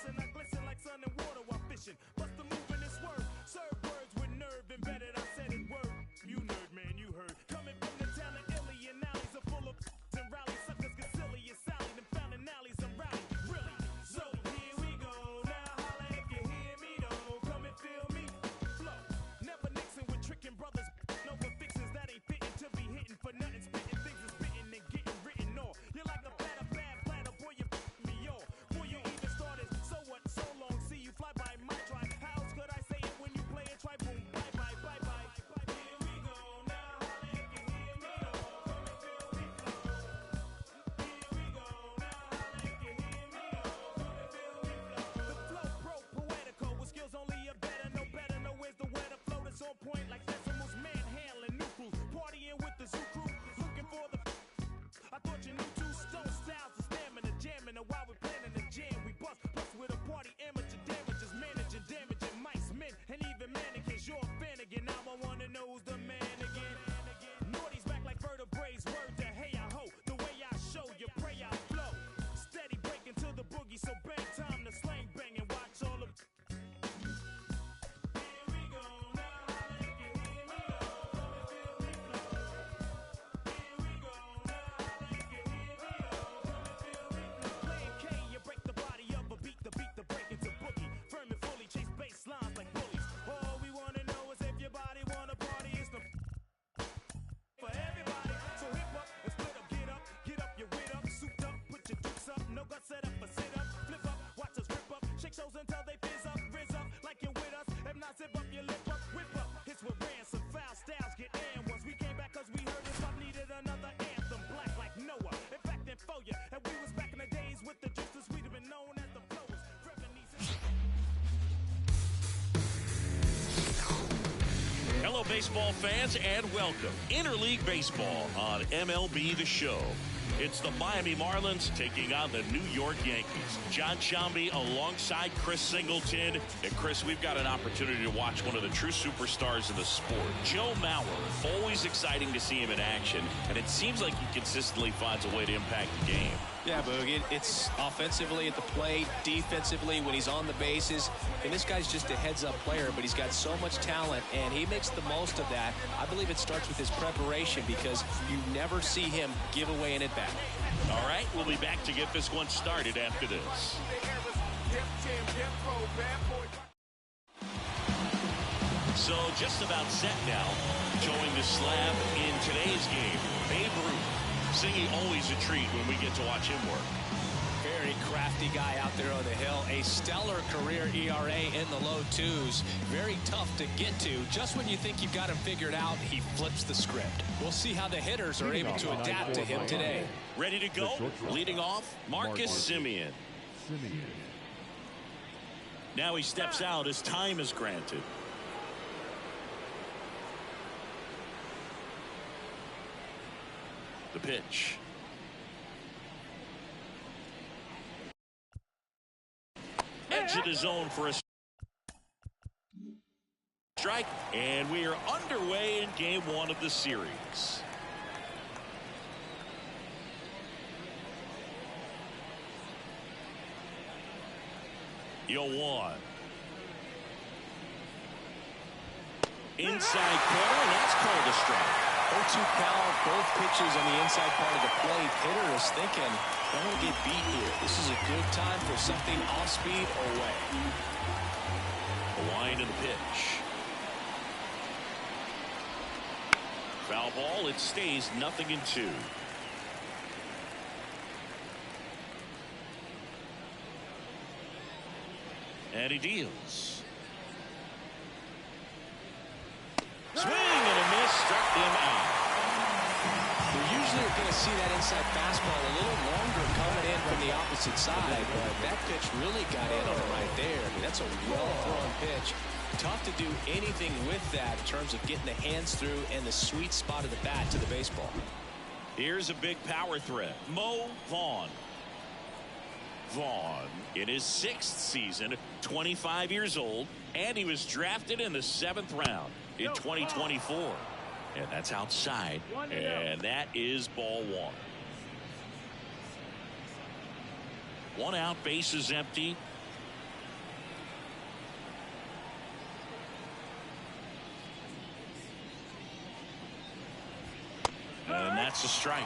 listen, I glisten like sun and water while fishing. Bust the move in this word. Serve words with nerve embedded. I said it word. You nerd, man, you heard. Coming from the town of Illy and alleys are full of and rally suckers get silly and Sally. Them found in alleys and rowdy. Really? So here we go. Now holla if you hear me though. Come and feel me. Flow. Never mixing with tricking brothers. No for fixins that ain't fitting to be hitting for nothing. Spitting things is spitting and getting written off. You're like a bad platter, boy, you me off. Boy, you even started. So what? So long. See you fly by my tribe. How else could I say it when you play it? Try boom. Bye bye. Here we go. Now holla if you hear me though. Come and feel me. Here we go. Now holla if you hear me though. Come and feel me. The flow pro poetical with skills only a better. No where's the weather flow that's on point like decimals. Manhandling new crews. Partying with the zoo crew. Looking for the I thought you knew two stone styles of stamina. Jamming and while we're planning the jam we bust with a party amateur damages. Managing damaging mice, men and even mannequins. You're a fan again. Now I wanna know who's the man again. Naughty's back like vertebrae. Word to hey I ho. The way I show you pray I flow. Steady breaking to the boogie. So bang time to slang bang and watch all the here we go. Now holla if you hear me though. Come and feel me flow. Here we go. Now holla if you hear me though. Come and feel me flow. Playing K, you break the body of a beat, the break into boogie. Firm and fully chase bass lines like bullies. All we wanna know is if your body wanna party. It's the for everybody. So hip up and split up, get up, your wit up, souped up, put your dukes up, no guts set up for sit up, flip up, watch us rip up, shake shows until they fizz up, rizz up, like you're with us. If not, zip up your lip up, whip up. Hits with ransom, foul styles get in. Once we came back cause we heard hip hop needed another anthem, black like Noah. In fact, then for ya, and we was back in the days with the juices we'd have been known as the flowers. Hello, baseball fans, and welcome. Interleague Baseball on MLB The Show. It's the Miami Marlins taking on the New York Yankees. John Sciambi alongside Chris Singleton. And Chris, we've got an opportunity to watch one of the true superstars in the sport. Joe Mauer, always exciting to see him in action. And it seems like he consistently finds a way to impact the game. Yeah, Boog, it's offensively at the plate, defensively when he's on the bases. And this guy's just a heads-up player, but he's got so much talent, and he makes the most of that. I believe it starts with his preparation because you never see him give away an at-bat. All right, we'll be back to get this one started after this. So just about set now. Showing the slab in today's game, Babe Ruth. Singing always a treat when we get to watch him work. Very crafty guy out there on the hill. A stellar career ERA in the low twos. Very tough to get to. Just when you think you've got him figured out, he flips the script. We'll see how the hitters are able to adapt to him today. Ready to go? Leading off, Marcus Semien. Now he steps out as time is granted. The pitch. Edge of the zone for a strike, and we are underway in game one of the series. Yo one. Inside corner, and that's called a strike. 0-2 count, both pitches on the inside part of the plate. Hitter is thinking, I'm going to get beat here. This is a good time for something off speed or away. The line and the pitch. Foul ball, it stays 0-2. And he deals. Swing and a miss, struck him out. We usually are going to see that inside fastball a little longer coming in from the opposite side, but that pitch really got in on him right there. I mean, that's a well-thrown pitch. Tough to do anything with that in terms of getting the hands through and the sweet spot of the bat to the baseball. Here's a big power threat. Mo Vaughn. Vaughn in his 6th season, 25 years old, and he was drafted in the 7th round in 2024. And that's outside, and that is ball one. One out, bases empty. That's a strike.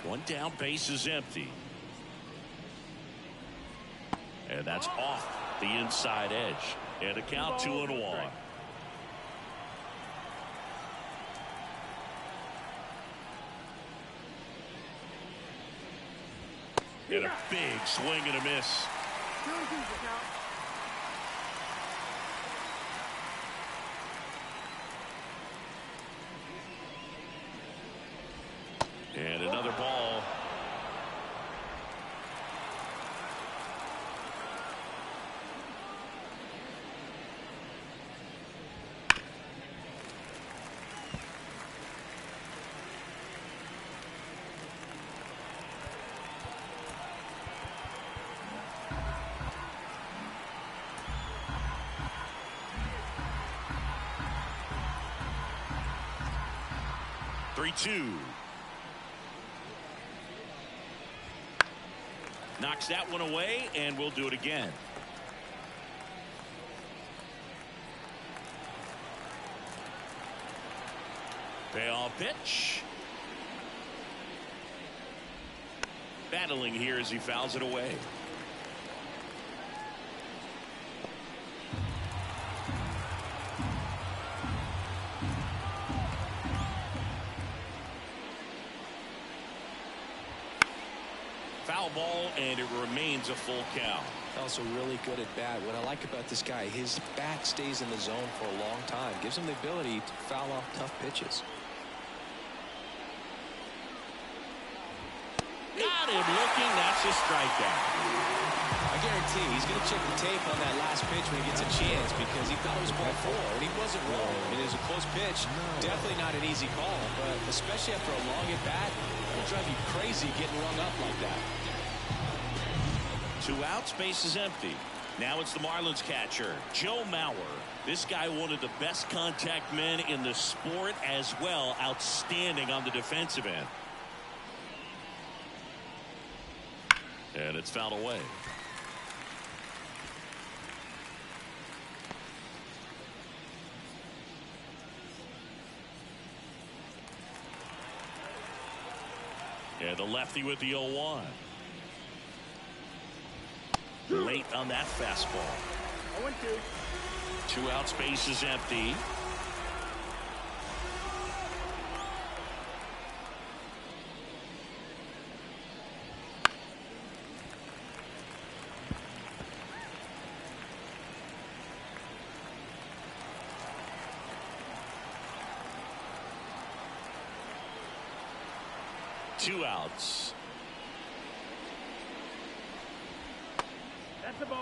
One down, base is empty. And that's off the inside edge. And a count 2-1. And a big swing and a miss. And another ball. Three-two. Knocks that one away, and we'll do it again. Payoff pitch. Battling here as he fouls it away. Foul ball, and it remains a full count. Also really good at bat. What I like about this guy, his bat stays in the zone for a long time. Gives him the ability to foul off tough pitches. Got him looking. That's a strikeout. I guarantee he's going to check the tape on that last pitch when he gets a chance, because he thought it was ball 4, and he wasn't wrong. I mean, it was a close pitch. Definitely not an easy call, but especially after a long at bat, it'll drive you crazy getting rung up like that. 2 outs, base is empty. Now it's the Marlins catcher, Joe Mauer. This guy, one of the best contact men in the sport as well. Outstanding on the defensive end. And it's fouled away. And the lefty with the 0-1. Late on that fastball. 2 outs, base is empty. Two outs.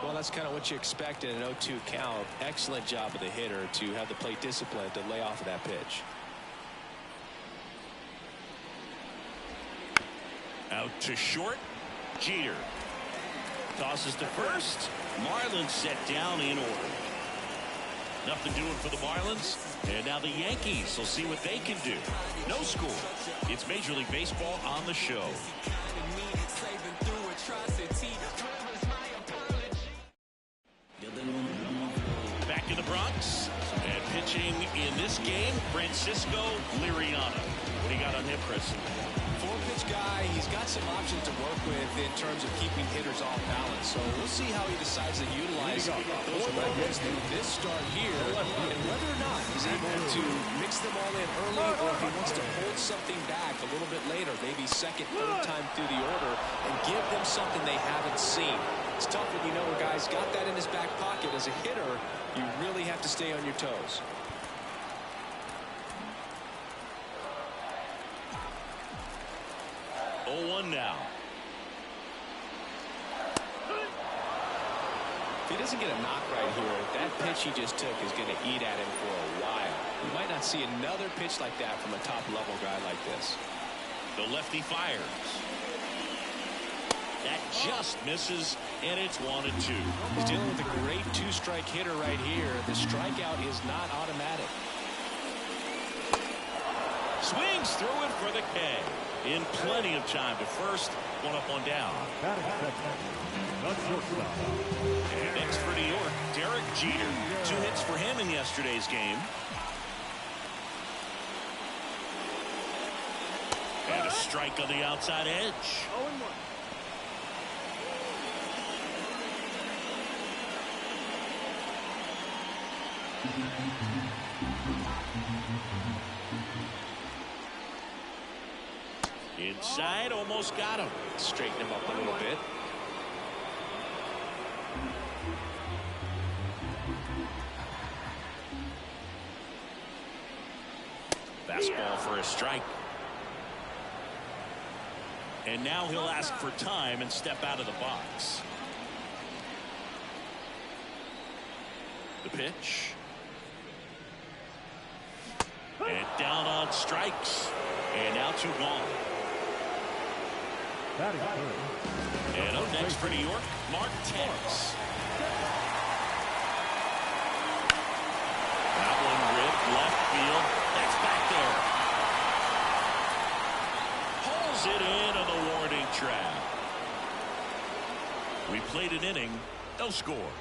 Well, that's kind of what you expect in an 0-2 count. Excellent job of the hitter to have the plate discipline to lay off of that pitch. Out to short. Jeter tosses to first. Marlins set down in order. Nothing doing for the Marlins. And now the Yankees will see what they can do. No score. It's Major League Baseball on the show. Back in the Bronx. And pitching in this game, Francisco Liriano. What do you got on him, Chris? 4-pitch guy. He's got some options to work with in terms of keeping hitters off balance. So we'll see how he decides to utilize those weapons in this start here, and whether or not he's able to mix them all in early, or if he wants to hold something back a little bit later, maybe second, third time through the order, and give them something they haven't seen. It's tough when you know a guy's got that in his back pocket. As a hitter, you really have to stay on your toes. Now. If he doesn't get a knock right here, that pitch he just took is going to eat at him for a while. You might not see another pitch like that from a top-level guy like this. The lefty fires. That just misses, and it's 1-2. He's dealing with a great 2-strike hitter right here. The strikeout is not automatic. Swings through it for the K. In plenty of time to first. One up, one down. And next for New York, Derek Jeter. 2 hits for him in yesterday's game. And a strike on the outside edge. 0-1. Inside, almost got him. Straighten him up a little bit. Fastball for a strike. And now he'll ask for time and step out of the box. The pitch. And down on strikes. And now 2 gone. And up next for New York, Mark Teixeira. That one ripped left field. That's back there. Pulls it in on the warning track. We played an inning. No score.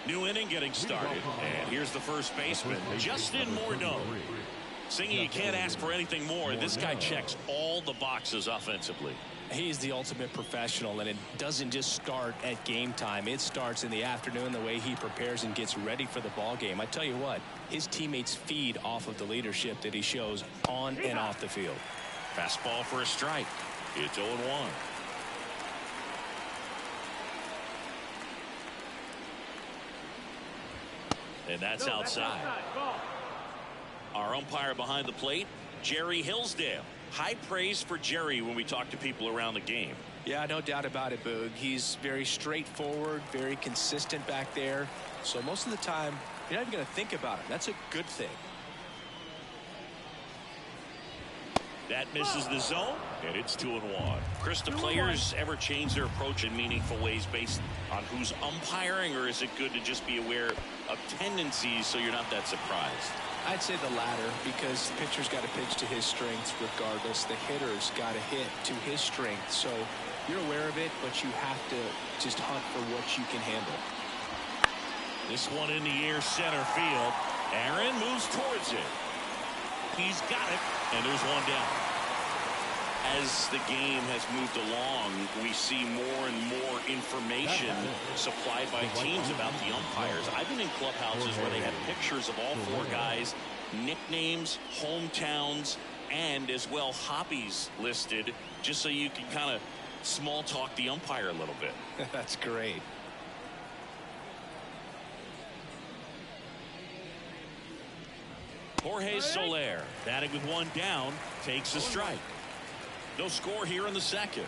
New inning getting started. And here's the first baseman, Justin Morneau. Singy, you can't ask for anything more. This guy checks all the boxes offensively. He's the ultimate professional, and it doesn't just start at game time. It starts in the afternoon, the way he prepares and gets ready for the ball game. I tell you what, his teammates feed off of the leadership that he shows on and off the field. Fastball for a strike. It's 0-1. And that's outside. Our umpire behind the plate, Jerry Hillsdale. High praise for Jerry when we talk to people around the game. Yeah, no doubt about it, Boog. He's very straightforward, very consistent back there. So most of the time, you're not even going to think about it. That's a good thing. That misses the zone, and it's 2-1. Chris, do players ever change their approach in meaningful ways based on who's umpiring, or is it good to just be aware of tendencies so you're not that surprised? I'd say the latter, because the pitcher's got to pitch to his strengths regardless. The hitter's got to hit to his strength. So you're aware of it, but you have to just hunt for what you can handle. This one in the air, center field. Aaron moves towards it. He's got it, and there's one down. As the game has moved along, we see more and more information supplied by teams about the umpires. I've been in clubhouses where they have pictures of all 4 guys, nicknames, hometowns, and as well hobbies listed, just so you can kind of small talk the umpire a little bit. That's great. Jorgé Soler, batting with 1 down, takes a strike. No score here in the second.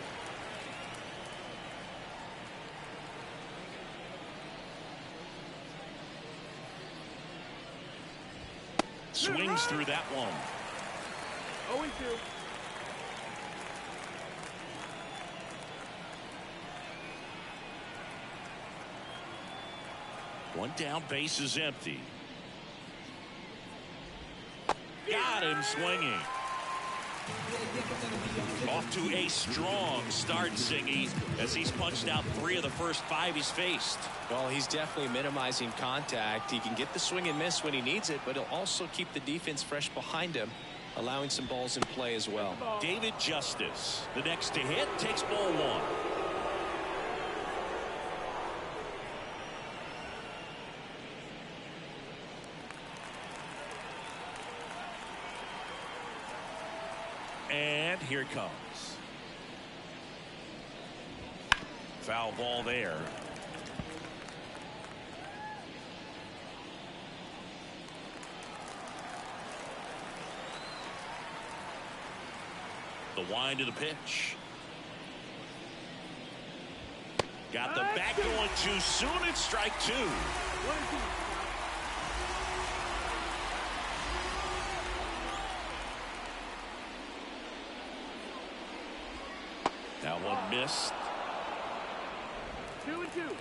Swings through that one. 0-2. One down, base is empty. Got him swinging. Off to a strong start, Singy, as he's punched out 3 of the first 5 he's faced. Well, he's definitely minimizing contact. He can get the swing and miss when he needs it, but he'll also keep the defense fresh behind him, allowing some balls in play as well. David Justice, the next to hit, takes ball 1. And here it comes. Foul ball there. The wind of the pitch. Got the bat going too soon. It's strike 2. 1-2. That one missed. 2-2.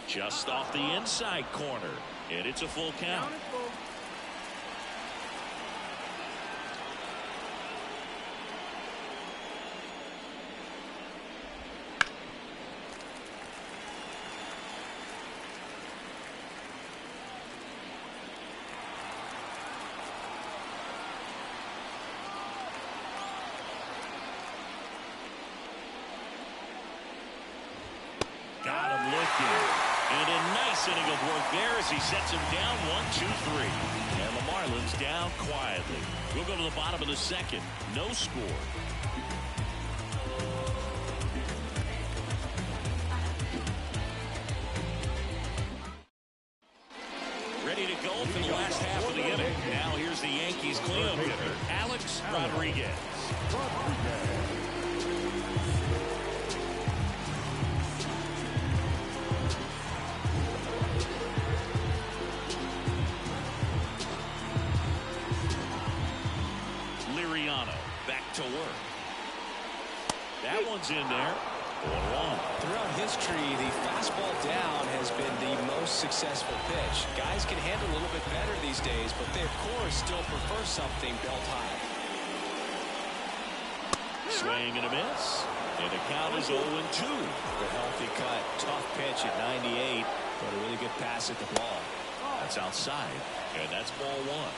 Just off the inside corner, and it's a full count. Got him looking. And a nice inning of work there as he sets him down 1-2-3. And the Marlins down quietly. We'll go to the bottom of the second. No score. Ready to go for the last half of the inning. Now here's the Yankees cleanup hitter, Alex Rodriguez. Liriano back to work. That one's in there. 1-1. Throughout history, the fastball down has been the most successful pitch. Guys can handle a little bit better these days, but they, of course, still prefer something belt high. Swing and a miss. And the count is 0-2. A healthy cut. Tough pitch at 98, but a really good pass at the ball. That's outside, and that's ball one.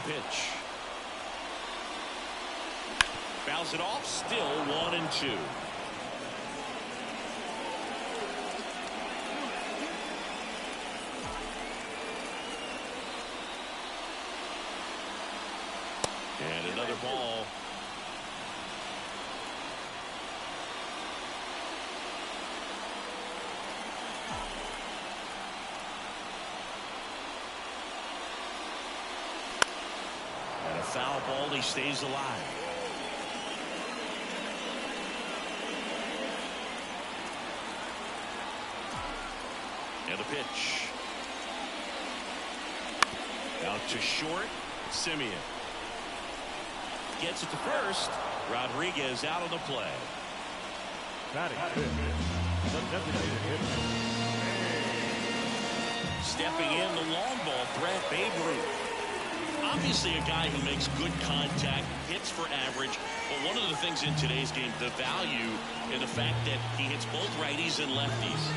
Pitch. Fouls it off. Still 1-2. And another ball. Foul ball, he stays alive. And the pitch. Out to short. Semien gets it to first. Rodriguez out of the play. Stepping in, the long ball threat, Babe Ruth. Obviously a guy who makes good contact, hits for average, but one of the things in today's game, the value in the fact that he hits both righties and lefties.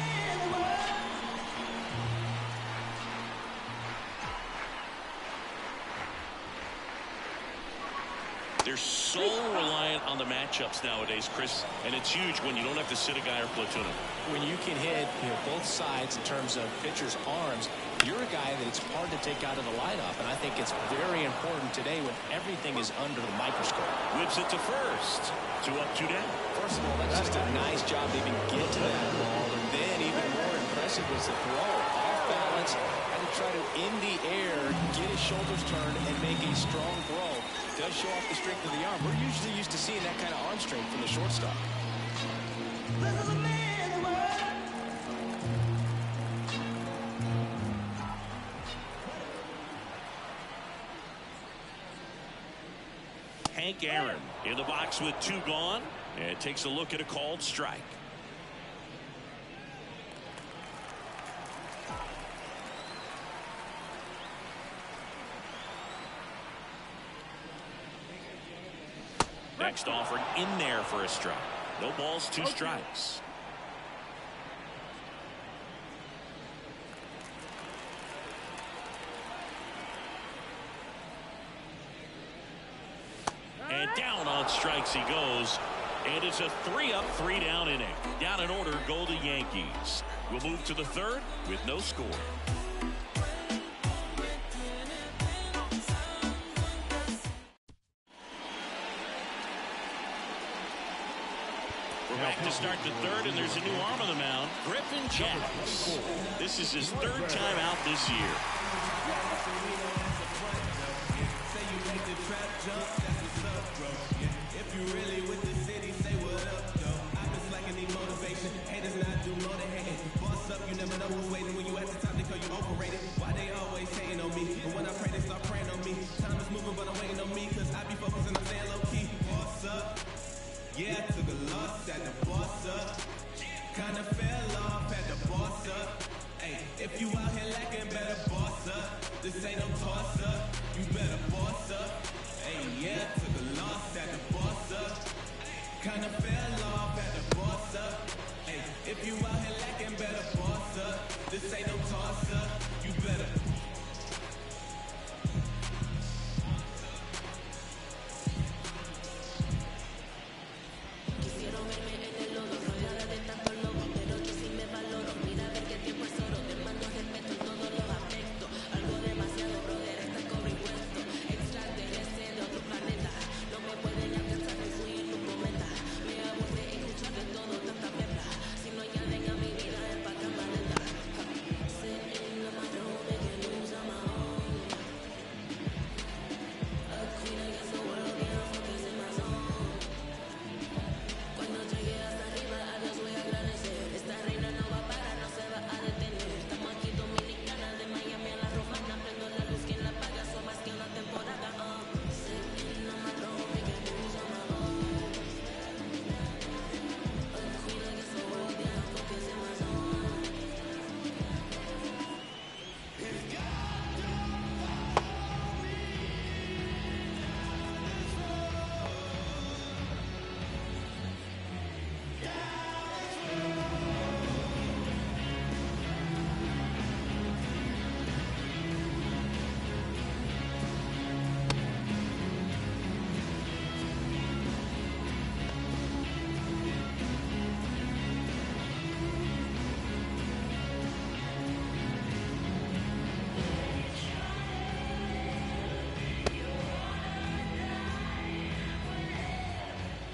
They're so reliant on the matchups nowadays, Chris, and it's huge when you don't have to sit a guy or platoon him. When you can hit both sides in terms of pitchers' arms, you're a guy that it's hard to take out of the lineup, and I think it's very important today when everything is under the microscope. Whips it to first. 2 up, 2 down. First of all, that's just a nice job to even get to that ball, and then even more impressive was the throw. Off balance, had to try to, in the air, get his shoulders turned and make a strong throw. Does show off the strength of the arm. We're usually used to seeing that kind of arm strength from the shortstop. Hank Aaron in the box with 2 gone, and takes a look at a called strike. Next offering in there for a strike. No balls, 2 strikes. And down on strikes he goes. And it's a 3 up, 3 down inning. Down in order go the Yankees. We'll move to the third with no score. We're back to start the third, and there's a new arm on the mound, Griffin Jax. This is his 3rd time out this year. Yeah, I took a loss at the boss up. Kinda fell off at the boss up. Hey, if you out here lacking, better boss up. This ain't no toss up. You better boss up. Hey, yeah, I took a loss at the boss up. Kinda fell off at the boss up. Hey, if you out here lacking, better boss up. This ain't no toss up. You better.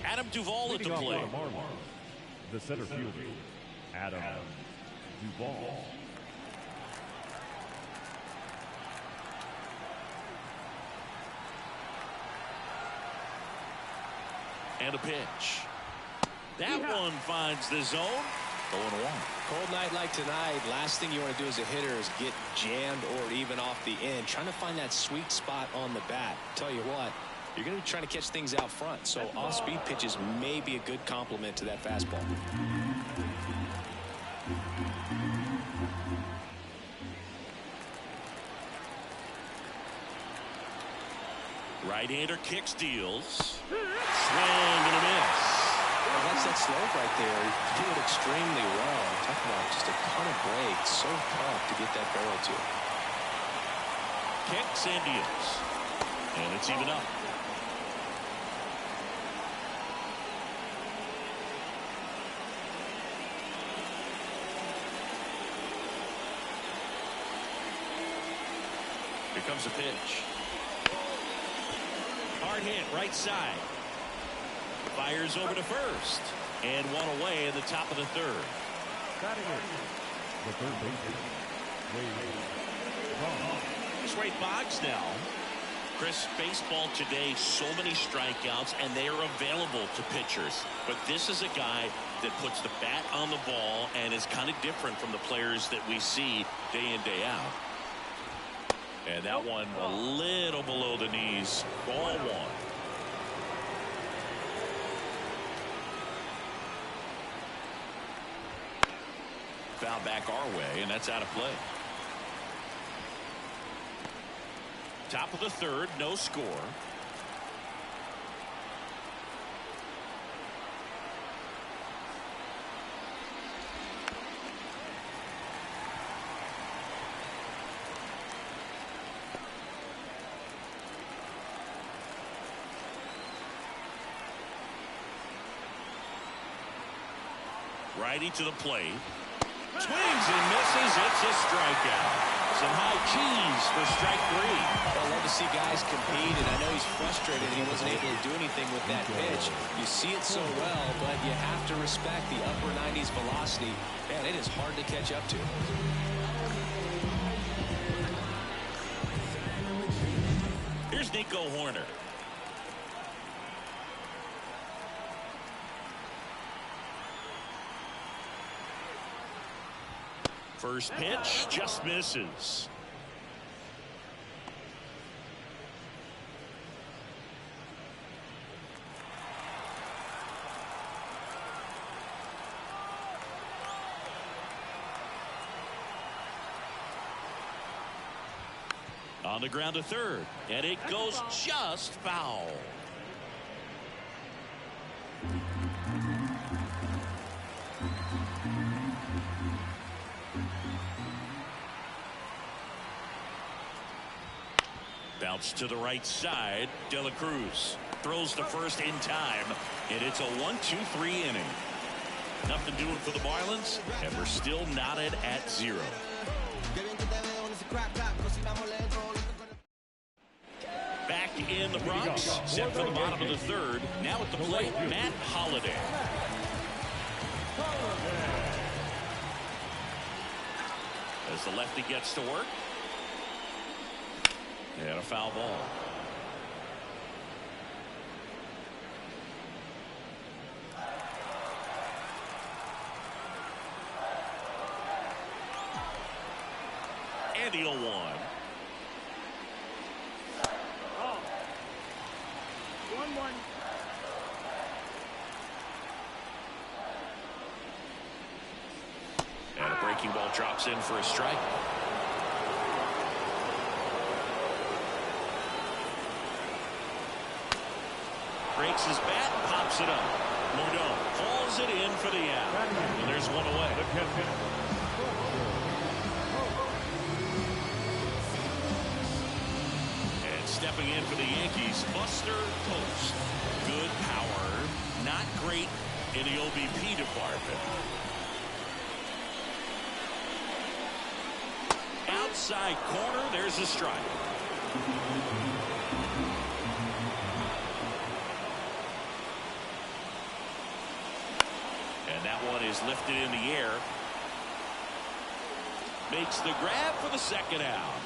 Adam Duvall at the plate. The center fielder, Adam Duvall. And a pitch. That one finds the zone. 0-1. Cold night like tonight, last thing you want to do as a hitter is get jammed or even off the end. Trying to find that sweet spot on the bat. Tell you what, you're going to be trying to catch things out front, so off-speed pitches may be a good complement to that fastball. Right-hander kicks, deals. Swing and a miss. Well, that's that slope right there. He did it extremely well. Talk about just a ton of breaks. So tough to get that barrel to. Kicks and deals. And it's even up. Here comes a pitch. Hard hit, right side. Fires over to first. And one away in the top of the third. Batting it, the third baseman, Wade Boggs. It's Wade Boggs now. Chris, baseball today, so many strikeouts, and they are available to pitchers. But this is a guy that puts the bat on the ball and is kind of different from the players that we see day in, day out. And that one a little below the knees. Ball one. Foul back our way, and that's out of play. Top of the third, no score. Righty to the plate. Swings and misses. It's a strikeout. Some high cheese for strike three. I love to see guys compete, and I know he's frustrated that he wasn't able to do anything with that pitch. You see it so well, but you have to respect the upper 90s velocity. Man, it is hard to catch up to. Here's Nico Hoerner. First pitch just misses. On the ground to third, and it goes just foul. Bounce to the right side. De La Cruz throws to first in time, and it's a 1-2-3 inning. Nothing doing for the Marlins, and we're still knotted at 0. Back in the Bronx, set for the bottom of the third. Now at the plate, Matt Holliday. As the lefty gets to work. And a foul ball. And the 0-1. Oh. 1-1. And a breaking ball drops in for a strike. Breaks his bat, pops it up. Morneau hauls it in for the out. And there's one away. And stepping in for the Yankees, Buster Posey. Good power, not great in the OBP department. Outside corner, there's a strike. That one is lifted in the air. Makes the grab for the second out.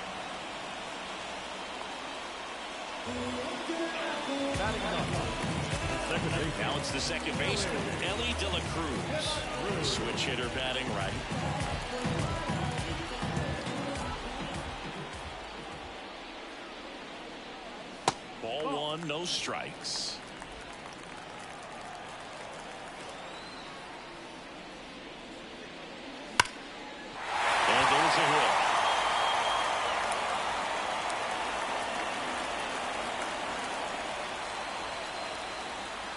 Now it's the second baseman, Elly De La Cruz. Switch hitter batting right. Ball one, no strikes.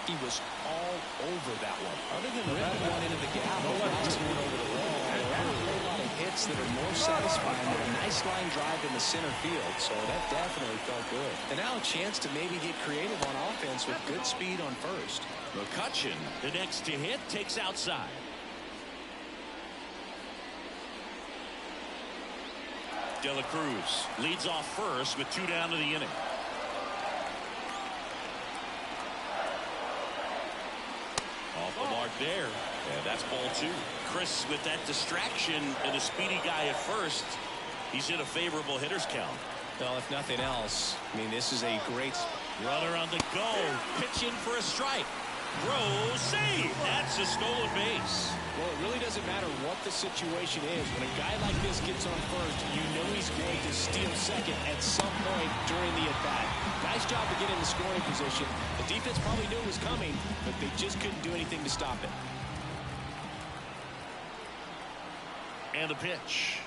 He was all over that one. Other than ripping one into the gap, bouncing one over the wall, there aren't a whole lot of hits that are more satisfying than a nice line drive in the center field. So that definitely felt good. And now a chance to maybe get creative on offense with good speed on first. McCutchen, the next to hit, takes outside. De La Cruz leads off first with 2 down to the inning. Off the mark there, and that's ball 2. Chris, with that distraction and a speedy guy at first, he's in a favorable hitter's count. Well, if nothing else, I mean, this is a great runner on the go. Pitch in for a strike. Throw, save. That's a stolen base. Well, it really doesn't matter what the situation is. When a guy like this gets on first, you know he's going to steal second at some point during the at-bat. Nice job to get in the scoring position. The defense probably knew it was coming, but they just couldn't do anything to stop it. And the pitch.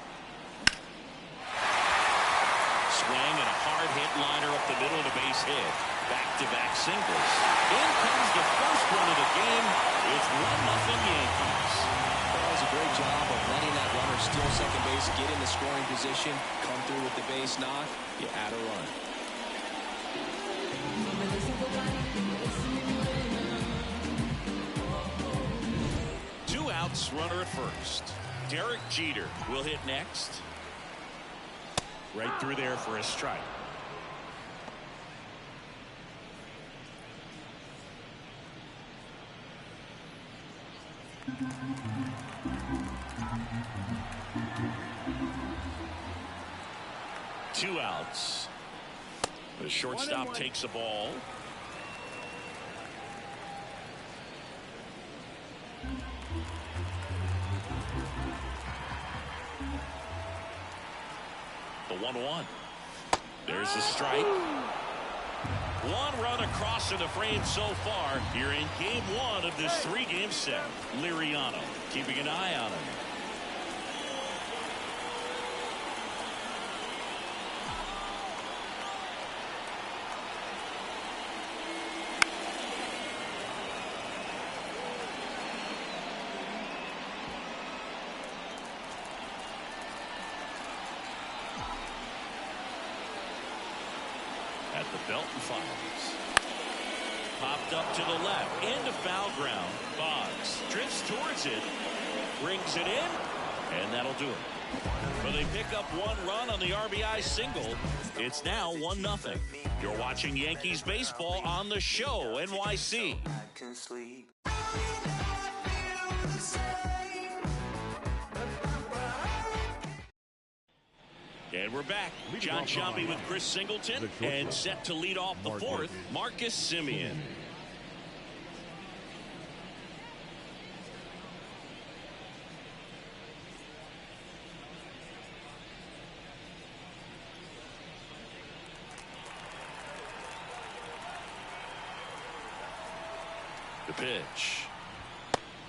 Swing and a hard hit liner up the middle of the base hit. Back-to-back singles. In comes the first one of the game. It's 1-0 Yankees. That was a great job of letting that runner steal second base, get in the scoring position, come through with the base knock. You add a run. Two outs, runner at first. Derek Jeter will hit next. Right through there for a strike. Two outs. The shortstop takes a ball. The 1-1. There's the strike. One run across to the frame so far here in game 1 of this 3-game set. Liriano keeping an eye on him. Belton fires. Popped up to the left. Into foul ground. Boggs drifts towards it. Brings it in. And that'll do it. But they pick up one run on the RBI single. It's now 1-0. You're watching Yankees baseball on the show, NYC. And we're back. John Sciambi with Chris Singleton. And set to lead off the fourth, Marcus Semien. The pitch.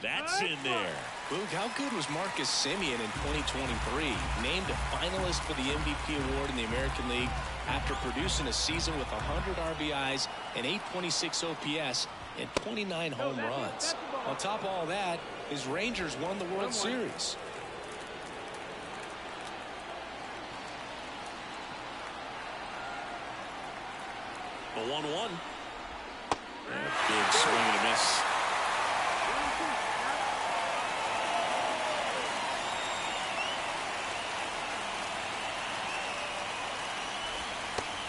That's in there. Boog, how good was Marcus Semien in 2023? Named a finalist for the MVP award in the American League after producing a season with 100 RBIs and 826 OPS and 29 home runs. On top of all that, his Rangers won the World Series. The 1-1. And a big swing and a miss.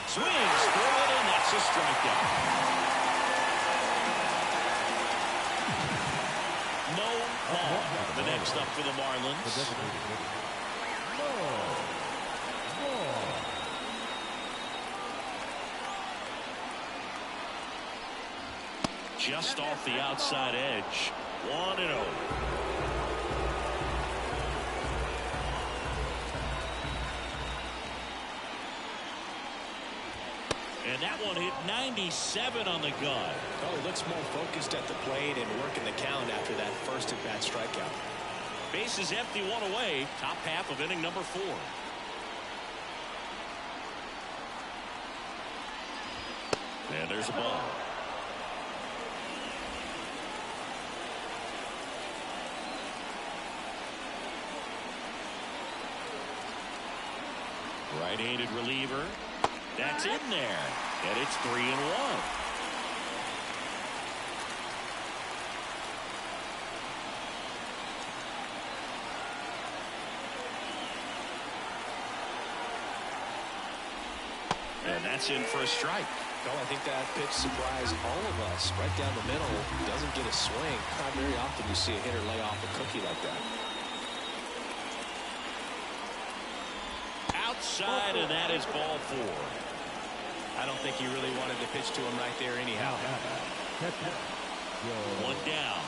Swings through it, and that's a strikeout. Mo Vaughn, the next up for the Marlins. Just off the outside edge. 1-0. And that one hit 97 on the gun. Oh, he looks more focused at the plate and working the count after that first at-bat strikeout. Bases empty, one away. Top half of inning number 4. And there's a ball. Right-handed reliever. That's in there. And it's 3-1. And that's in for a strike. Oh, I think that pitch surprised all of us. Right down the middle. Doesn't get a swing. Not very often you see a hitter lay off a cookie like that. Outside, and that is ball 4. I don't think he really wanted to pitch to him right there anyhow. One down.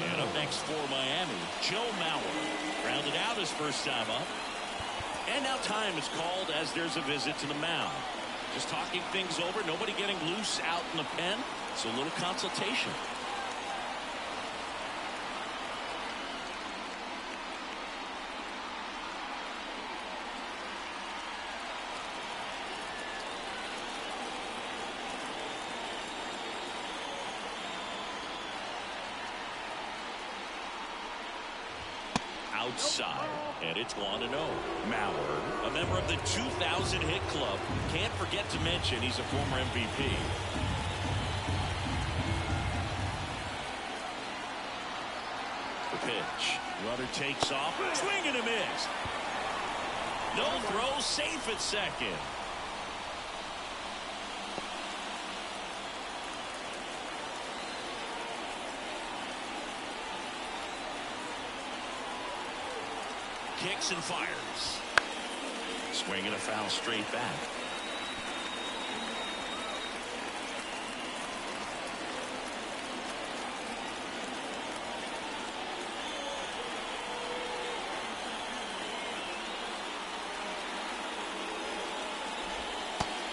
And up next for Miami, Joe Mauer. Grounded out his first time up. And now time is called as there's a visit to the mound. Just talking things over. Nobody getting loose out in the pen. So a little consultation. Outside, and it's 1-0. Mauer, a member of the 2000 hit club. Can't forget to mention he's a former MVP. The pitch. Runner takes off. Swing and a miss. No throw, safe at second. Kicks and fires. Swing and a foul straight back.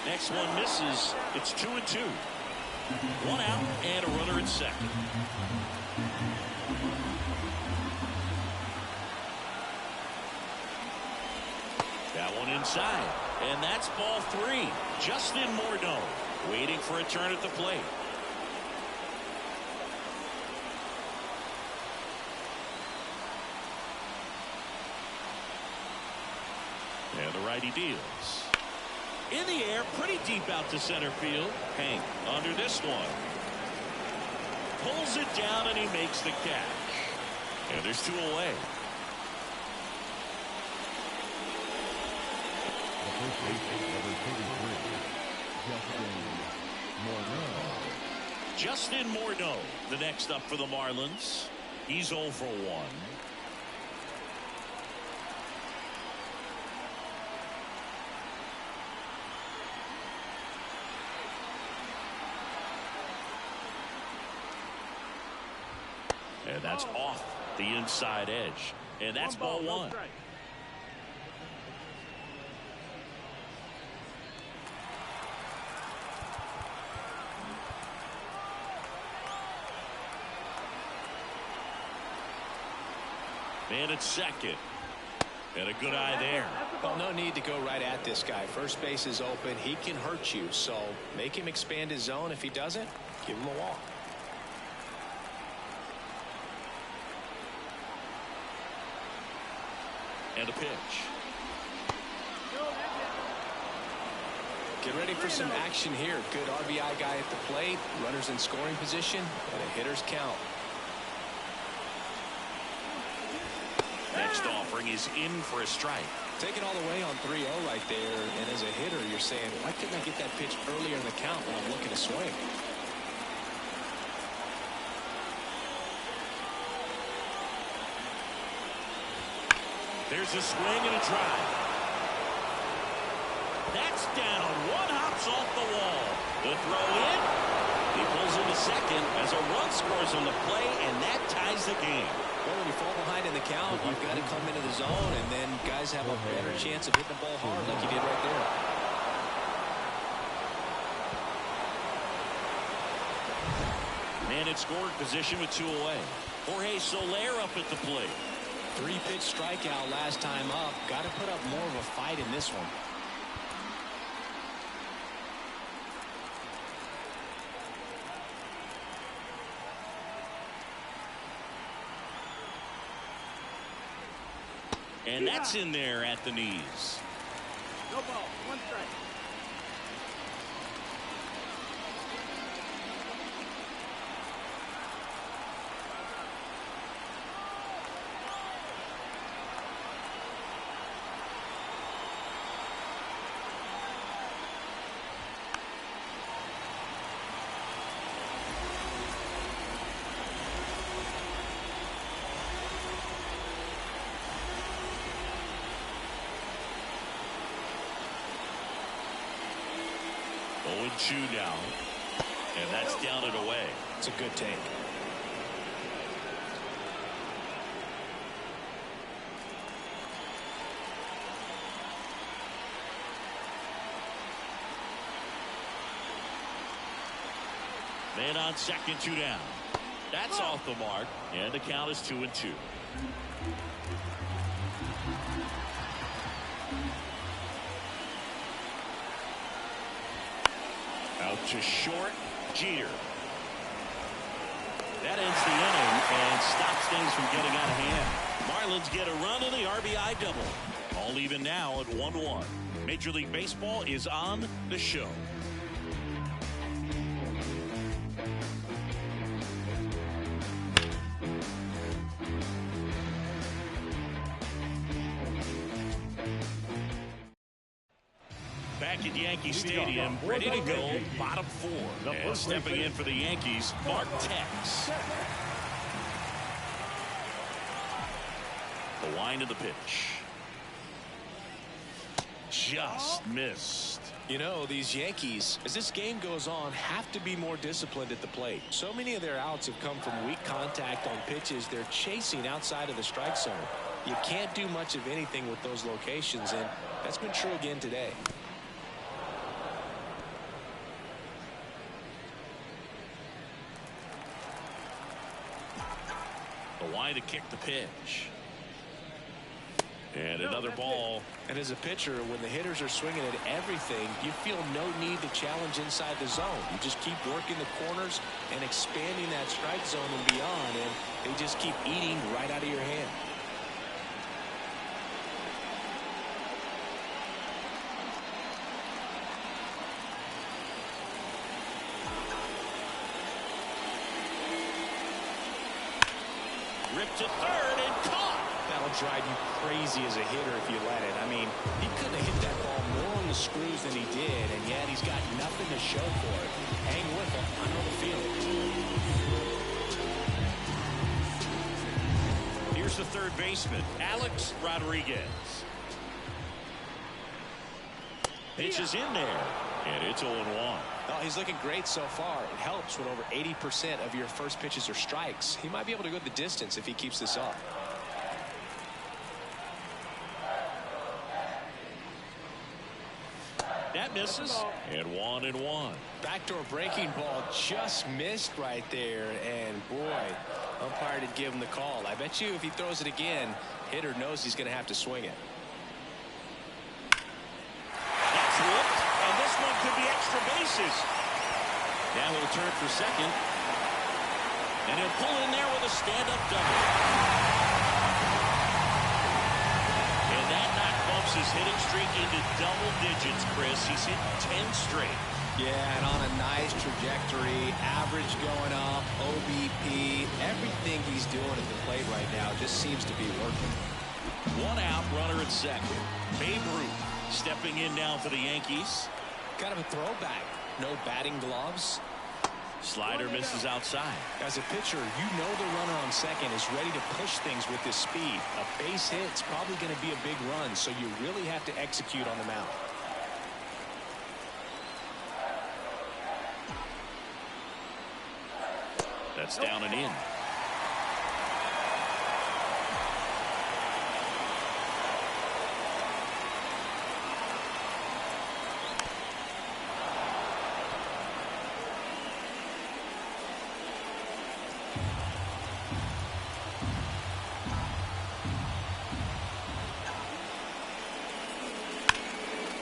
Next one misses. It's 2-2. 1 out and a runner at second. That one inside, and that's ball 3. Justin Morneau waiting for a turn at the plate. And the righty deals. In the air, pretty deep out to center field. Hank under this one. Pulls it down and he makes the catch. And there's 2 away. The first baseman, number 33, Justin Morneau. Justin Morneau, the next up for the Marlins. He's 0 for 1. And that's off the inside edge. And that's ball 1. And it's second. And a good eye there. Well, no need to go right at this guy. First base is open. He can hurt you. So make him expand his zone. If he doesn't, give him a walk. And a pitch. Get ready for some action here. Good RBI guy at the plate. Runners in scoring position. And a hitter's count. Next offering is in for a strike. Take it all the way on 3-0 right there. And as a hitter, you're saying, why couldn't I get that pitch earlier in the count when I'm looking to swing? There's a swing and a drive. That's down. One hops off the wall. The throw in. He pulls into second as a run scores on the play, and that ties the game. Well, when you fall behind in the count, you've got to come into the zone, and then guys have a better chance of hitting the ball hard like you did right there. Man in scoring position with 2 away. Jorgé Soler up at the plate. 3-pitch strikeout last time up. Got to put up more of a fight in this one. And that's in there at the knees. No ball, 1 strike. And 2 now. And that's down and away. It's a good take. Man on second, 2 down. That's off the mark. And the count is 2-2. Out to short, Jeter. That ends the inning and stops things from getting out of hand. Marlins get a run in the RBI double. All even now at 1-1. Major League Baseball is on the show. Back at Yankee Stadium, ready to go, bottom 4. And stepping in for the Yankees, Mark Tex. The wind of the pitch. Just missed. You know, these Yankees, as this game goes on, have to be more disciplined at the plate. So many of their outs have come from weak contact on pitches they're chasing outside of the strike zone. You can't do much of anything with those locations, and that's been true again today. The line to kick the pitch. And another ball. And as a pitcher, when the hitters are swinging at everything, you feel no need to challenge inside the zone. You just keep working the corners and expanding that strike zone and beyond, and they just keep eating right out of your hand. Ripped to third and caught. That'll drive you crazy as a hitter if you let it. I mean, he couldn't have hit that ball more on the screws than he did, and yet he's got nothing to show for it. Hang with him. I know the feeling. Here's the third baseman, Alex Rodriguez. Pitch is in there, and it's 0-1. Oh, he's looking great so far. It helps when over 80% of your first pitches are strikes. He might be able to go the distance if he keeps this up. That misses, and 1-1. Backdoor breaking ball just missed right there, and boy, umpire did give him the call. I bet you if he throws it again, hitter knows he's going to have to swing it. That's whipped, and this one could be extra bases. Now he'll turn for second, and he'll pull in there with a stand-up double. And that knock bumps his hitting streak into double digits, Chris. He's hit 10 straight. Yeah, and on a nice trajectory, average going up, OBP, everything he's doing at the plate right now just seems to be working. One out, runner at second. Babe Ruth stepping in now for the Yankees. Kind of a throwback. No batting gloves. Slider misses outside. As a pitcher, you know the runner on second is ready to push things with his speed. A base hit's probably going to be a big run, so you really have to execute on the mound. That's down and in.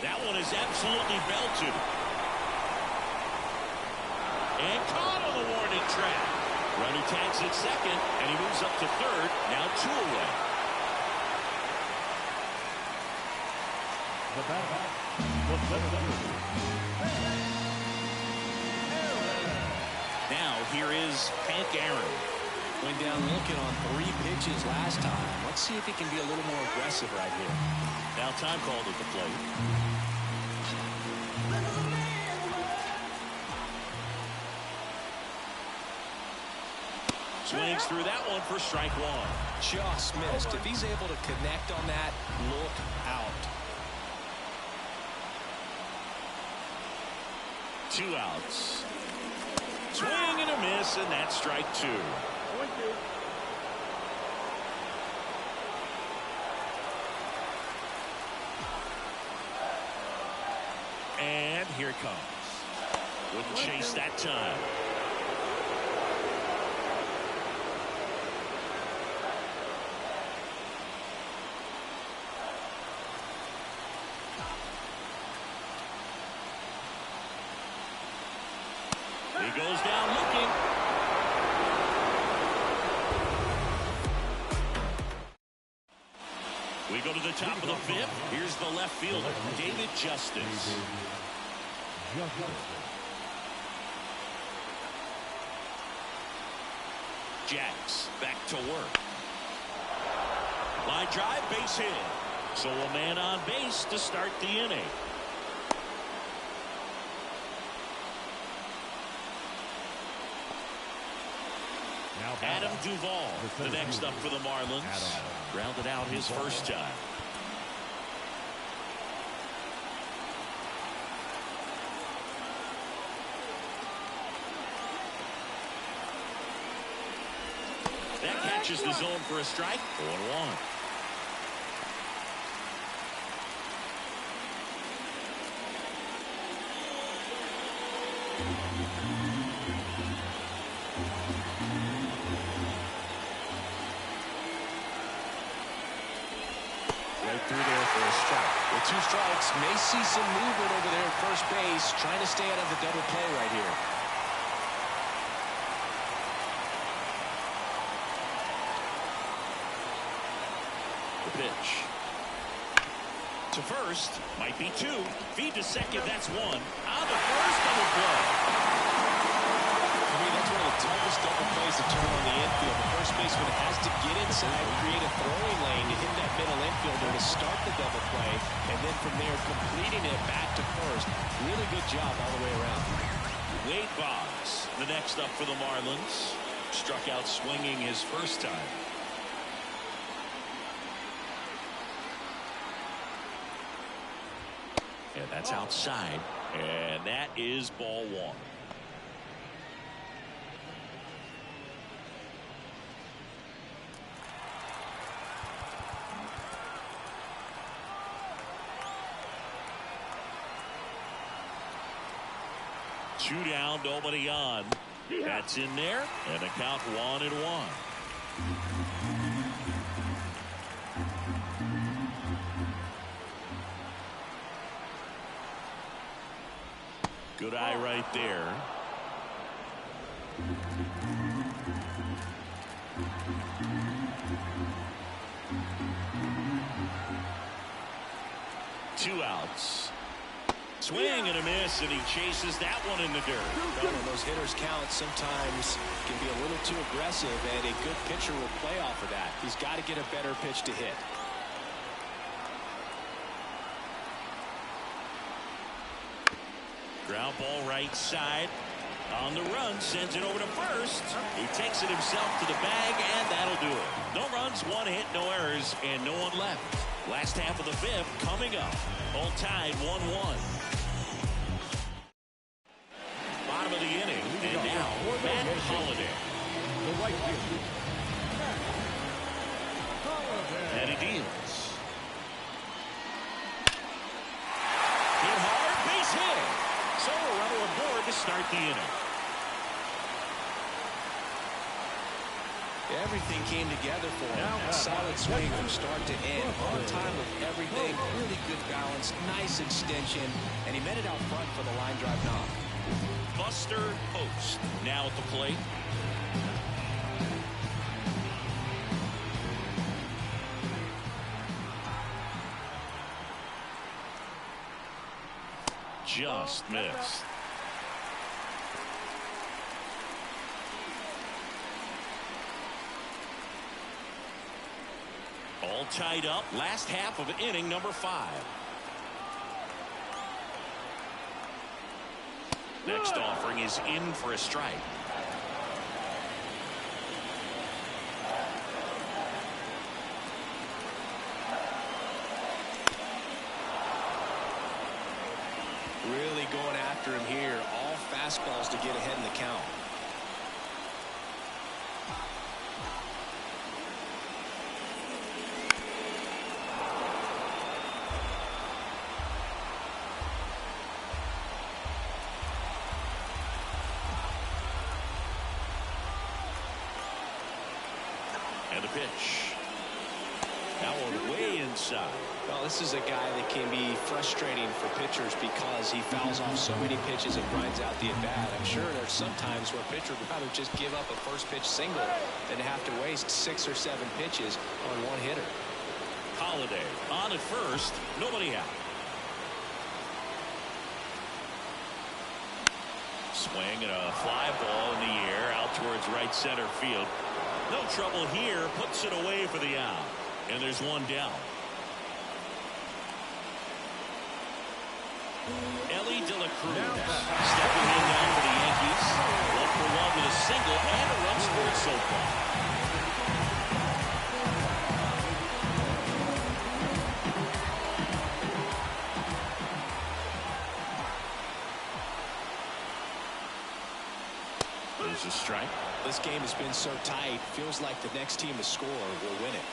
That one is absolutely belted. And caught on the warning track. Runner tags at second, and he moves up to third. Now 2 away. Now here is Hank Aaron. Went down looking on 3 pitches last time. Let's see if he can be a little more aggressive right here. Now time called at the plate. Swings through that one for strike 1. Just missed. If he's able to connect on that, look out. 2 outs. Swing and a miss, and that's strike 2. And here it comes. Wouldn't chase that time. He goes down looking. We go to the top of the 5th. Here's the left fielder, David Justice. Jacks back to work. Line drive, base hit. So a man on base to start the inning. Adam Duvall, the next up for the Marlins. Grounded out his first time. That catches the zone for a strike. 0-1. Through there for a strike. With 2 strikes, may see some movement over there at first base, trying to stay out of the double play right here. The pitch. To first, might be 2. Feed to second, that's 1. On the first, double play. I mean, that's one of the toughest double plays to turn on the infield. The first baseman has to get inside, create a throwing lane to hit that middle infielder to start the double play, and then from there completing it back to first. Really good job all the way around. Wade Boggs, the next up for the Marlins, struck out swinging his first time. And that's outside, and that is ball one. Two down, nobody on. That's in there, and a count 1-1. Good eye right there. Two outs. Swing and a miss, and he chases that one in the dirt. Well, when those hitters count, sometimes can be a little too aggressive, and a good pitcher will play off of that. He's got to get a better pitch to hit. Ground ball right side. On the run, sends it over to first. He takes it himself to the bag, and that'll do it. No runs, one hit, no errors, and no one left. Last half of the fifth coming up. All tied 1-1. Bottom of the inning, and now Matt Holliday. The right fielder, Matt Holliday. And he deals. Hit hard, base hit. So a runner aboard to start the inning. Everything came together for him. A solid swing from start to end. On time with everything. Really good balance. Nice extension. And he met it out front for the line drive knock. Buster Posey now at the plate. Just missed. All tied up. Last half of inning number 5. Next offering is in for a strike. Really going after him here. All fastballs to get ahead in the count. And a pitch. That one way inside. Well, this is a guy that can be frustrating for pitchers because he fouls off so many pitches and grinds out the at-bat. I'm sure there's some times where a pitcher would rather just give up a first pitch single than to have to waste 6 or 7 pitches on one hitter. Holliday on at first, nobody out. Swing and a fly ball in the air out towards right center field. No trouble here, puts it away for the out. And there's one down. Elly De La Cruz stepping in now for the Yankees. 1-for-1 with a single and a run scored so far. There's a strike. This game has been so tight. Feels like the next team to score will win it.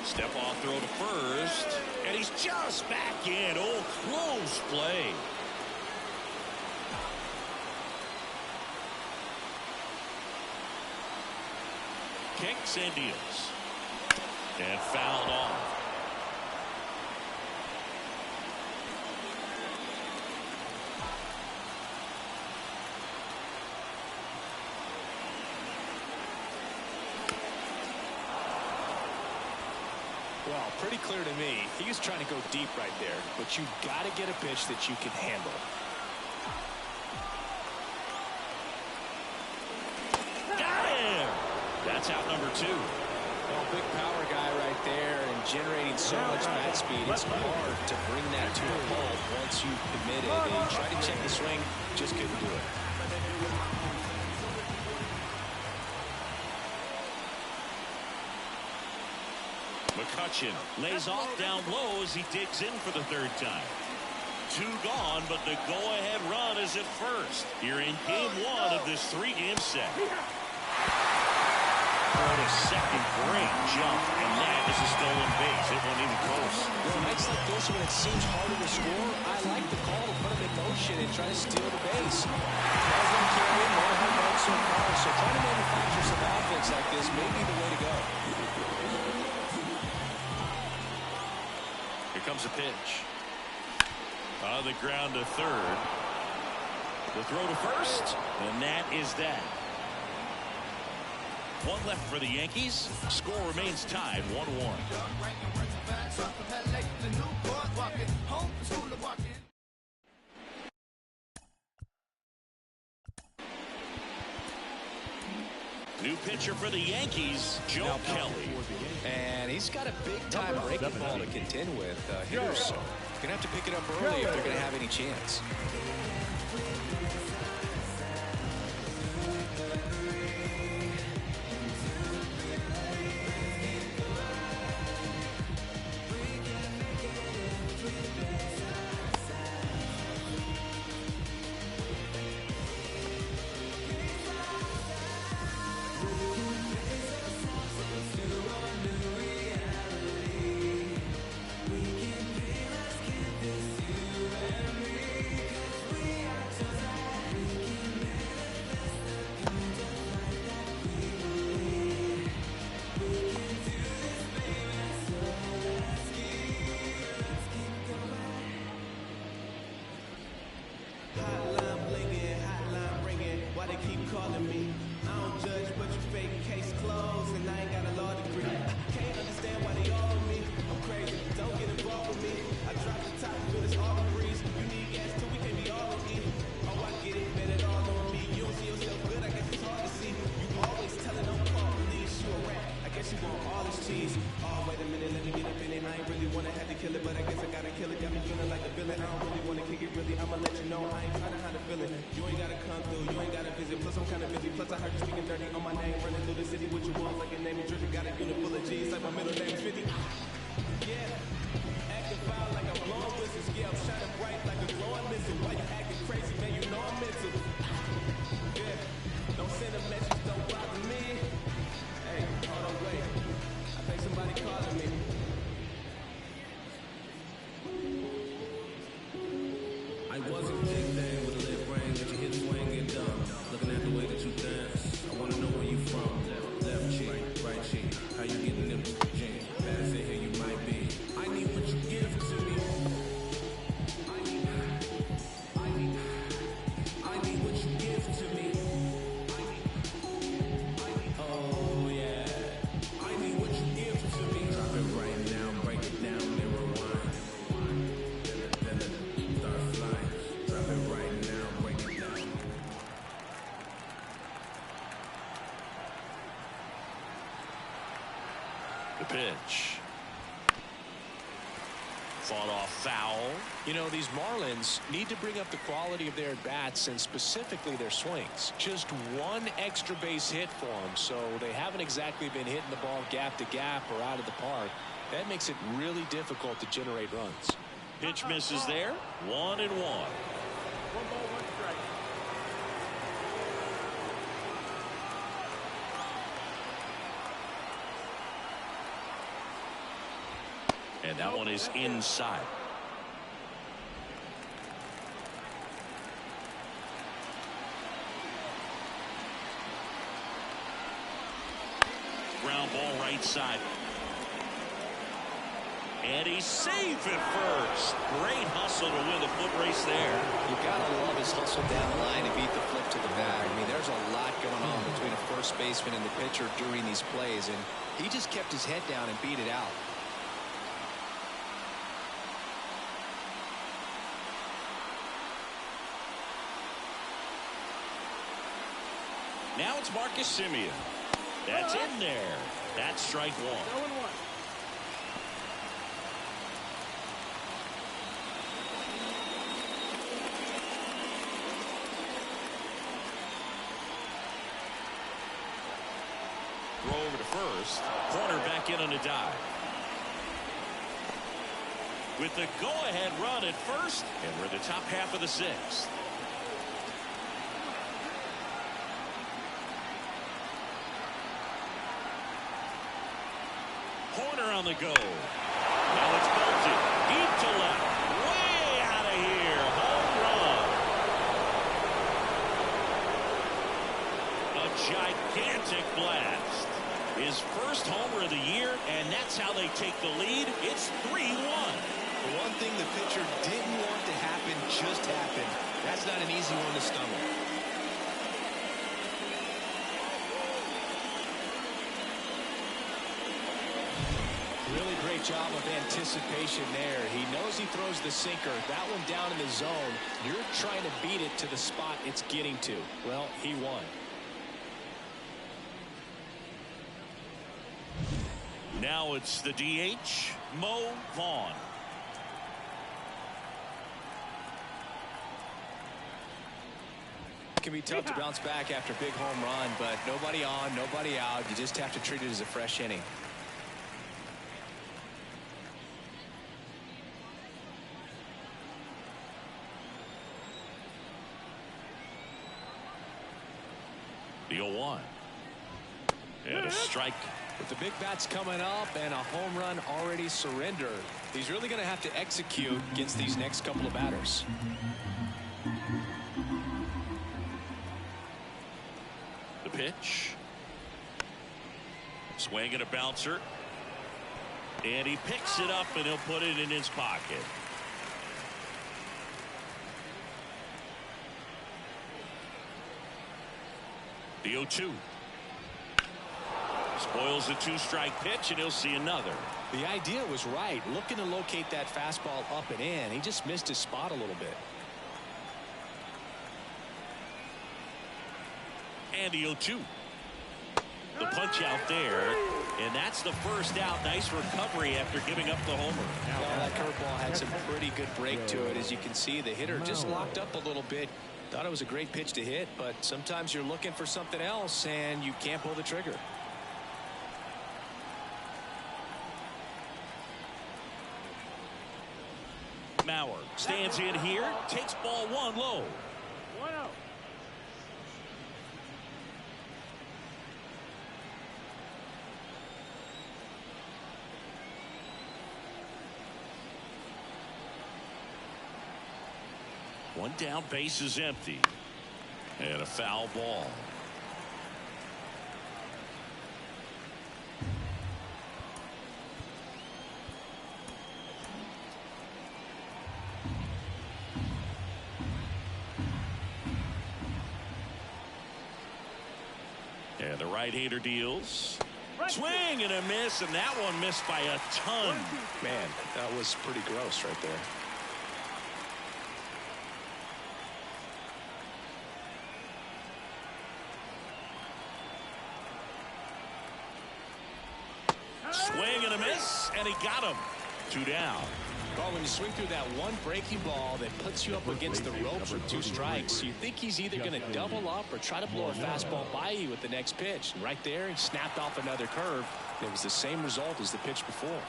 Step off throw to first, and he's just back in. Oh, close play. Kicks and deals. And fouled off. Well, pretty clear to me. He was trying to go deep right there, but you've got to get a pitch that you can handle. That's out number 2. Well, big power guy right there and generating so much bat speed. It's hard to bring that to a halt once you've committed. He tried to check the swing, just couldn't do it. McCutchen lays off down low as he digs in for the 3rd time. 2 gone, but the go-ahead run is at first. Here in game 1 of this 3-game set. A second great jump, and that is a stolen base. It wasn't even close. Well, nights like this, when it seems harder to score, I like the call to put him in motion and try to steal the base. Has them carry, no home runs so far, so trying to manufacture some offense like this may be the way to go. Here comes a pitch. On the ground to 3rd. The throw to 1st, and that is that. 1 left for the Yankees. Score remains tied 1-1. New pitcher for the Yankees, Joe Kelly. And he's got a big-time breaking ball to contend with. Hitters going to have to pick it up early if they're going to have any chance. Pitch. Fought off foul. You know, these Marlins need to bring up the quality of their bats and specifically their swings. Just 1 extra base hit for them, so they haven't exactly been hitting the ball gap to gap or out of the park. That makes it really difficult to generate runs. Pitch misses there. 1-1. 1 ball, 1 strike. And that one is inside. Ground ball right side. And he's safe at first. Great hustle to win the foot race there. You gotta love his hustle down the line to beat the flip to the bag. I mean, there's a lot going on between a first baseman and the pitcher during these plays, and he just kept his head down and beat it out. Now it's Marcus Semien. That's in there. That's strike one. 0-1. Throw over to first. Hoerner back in on a dive. With the go-ahead run at first, and we're in the top half of the sixth. Hoerner on the go. Now it's bolted. Deep to left. Way out of here. Home run. A gigantic blast. His first homer of the year, and that's how they take the lead. It's 3-1. The one thing the pitcher didn't want to happen just happened. That's not an easy one to stomach. Really great job of anticipation there. He knows he throws the sinker. That one down in the zone. You're trying to beat it to the spot it's getting to. Well, he won. Now it's the DH, Mo Vaughn. It can be tough to bounce back after a big home run, but nobody on, nobody out. You just have to treat it as a fresh inning. The 0-1. And a strike. With the big bats coming up and a home run already surrendered, he's really going to have to execute against these next couple of batters. The pitch. Swing and a bouncer. And he picks it up and he'll put it in his pocket. The 0-2. Spoils the two-strike pitch, and he'll see another. The idea was right, looking to locate that fastball up and in. He just missed his spot a little bit. And the 0-2. The punch out there, and that's the first out. Nice recovery after giving up the homer. Well, that curveball had some pretty good break to it. As you can see, the hitter just locked up a little bit. Thought it was a great pitch to hit, but sometimes you're looking for something else, and you can't pull the trigger. Mauer stands in here, takes ball one low. 1-0. One down, base is empty. And a foul ball. And the right-hander deals. Swing and a miss, and that one missed by a ton. Man, that was pretty gross right there. Swing and a miss, and he got him. 2 down. Well, when you swing through that one breaking ball that puts you up against the ropes with 2 strikes, you think he's either going to double up or try to blow a fastball by you with the next pitch. And right there, he snapped off another curve. It was the same result as the pitch before.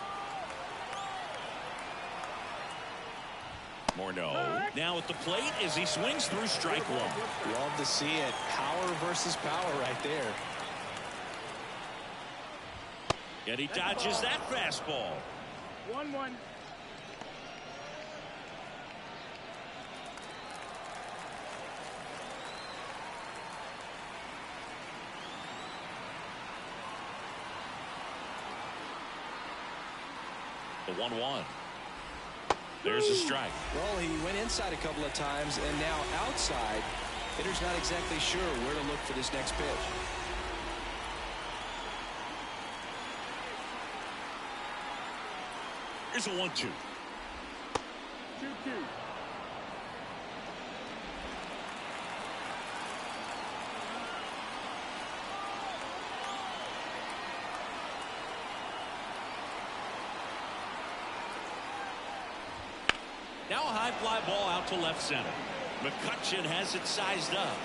Morneau now at the plate as he swings through strike one. Love to see it. Power versus power right there. And he dodges that fastball. 1-1. The 1-1. There's a strike. Well, he went inside a couple of times, and now outside. Hitter's not exactly sure where to look for this next pitch. Here's a 1-2. 2-2. high fly ball out to left center. McCutchen has it sized up.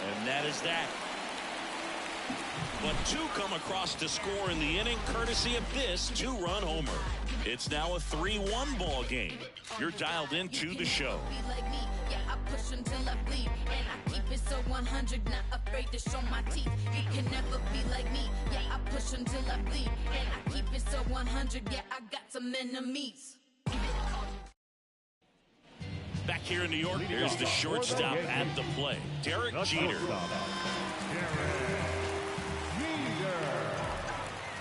And that is that. But two come across to score in the inning, courtesy of this two-run homer. It's now a 3-1 ball game. You're dialed into the show. Push until I bleed, and I keep it so 100, not afraid to show my teeth. You can never be like me. Yeah, I push until I bleed, and I keep it so 100. Yeah, I got some enemies. Back here in New York, there's the shortstop at the plate, Derek Jeter.